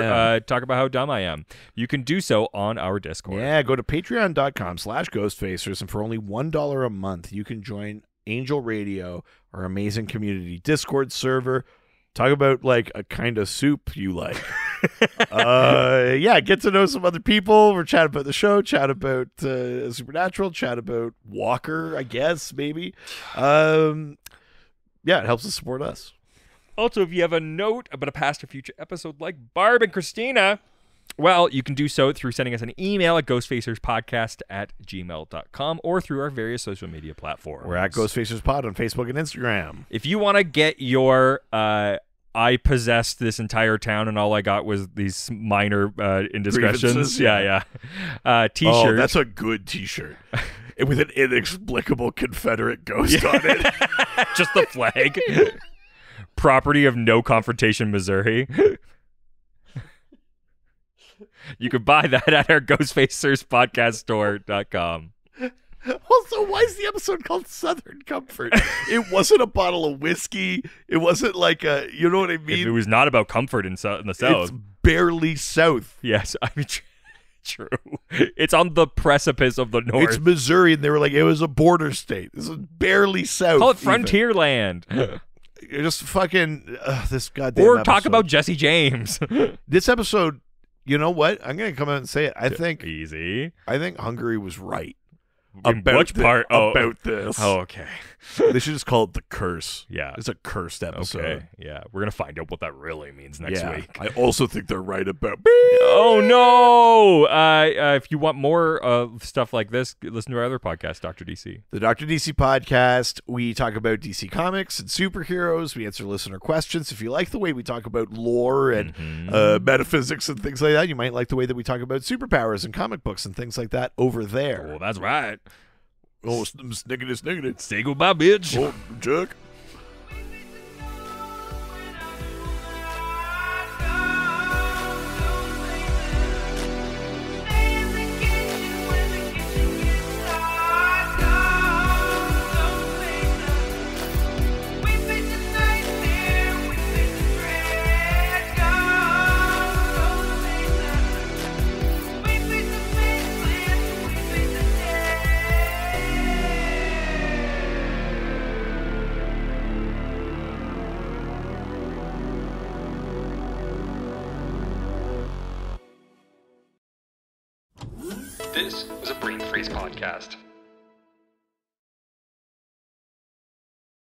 talk about how dumb I am, you can do so on our Discord. yeah, go to patreon.com/ghostfacers, and for only $1 a month, you can join Angel Radio, our amazing community Discord server. Talk about like a kind of soup you like. Get to know some other people. We're chat about the show, chat about Supernatural, chat about Walker, I guess, maybe. It helps us support us. Also, if you have a note about a past or future episode like Barb and Christina, well, you can do so through sending us an email at ghostfacerspodcast@gmail.com or through our various social media platforms. We're at GhostfacersPod on Facebook and Instagram. If you want to get your I possessed this entire town and all I got was these minor indiscretions. Grievances, T-shirt. Oh, that's a good T-shirt. With an inexplicable Confederate ghost on it. Just the flag. Property of No Confrontation, Missouri. You can buy that at our ghostfacerspodcaststore.com. Also, why is the episode called Southern Comfort? It wasn't a bottle of whiskey. It wasn't like a, you know what I mean? It was not about comfort in the South. It's barely South. Yes, I mean, true. It's on the precipice of the North. It's Missouri, and they were like, it was a border state. This is barely South. Call it frontier land. Just fucking this goddamn Or episode. talk about Jesse James. This episode you know what? I'm going to come out and say it. I think Easy. Hungary was right In which part? about this. Oh, okay. They should just call it the curse. Yeah. It's a cursed episode. Okay. Yeah. We're going to find out what that really means next week. I also think they're right about. Oh, no. If you want more stuff like this, listen to our other podcast, Dr. DC. The Dr. DC podcast, we talk about DC Comics and superheroes. We answer listener questions. If you like the way we talk about lore and metaphysics and things like that, you might like the way that we talk about superpowers and comic books and things like that over there. Oh, that's right. Oh, sniggity. Say goodbye, bitch. Oh, jerk. This was a Brain Freeze podcast.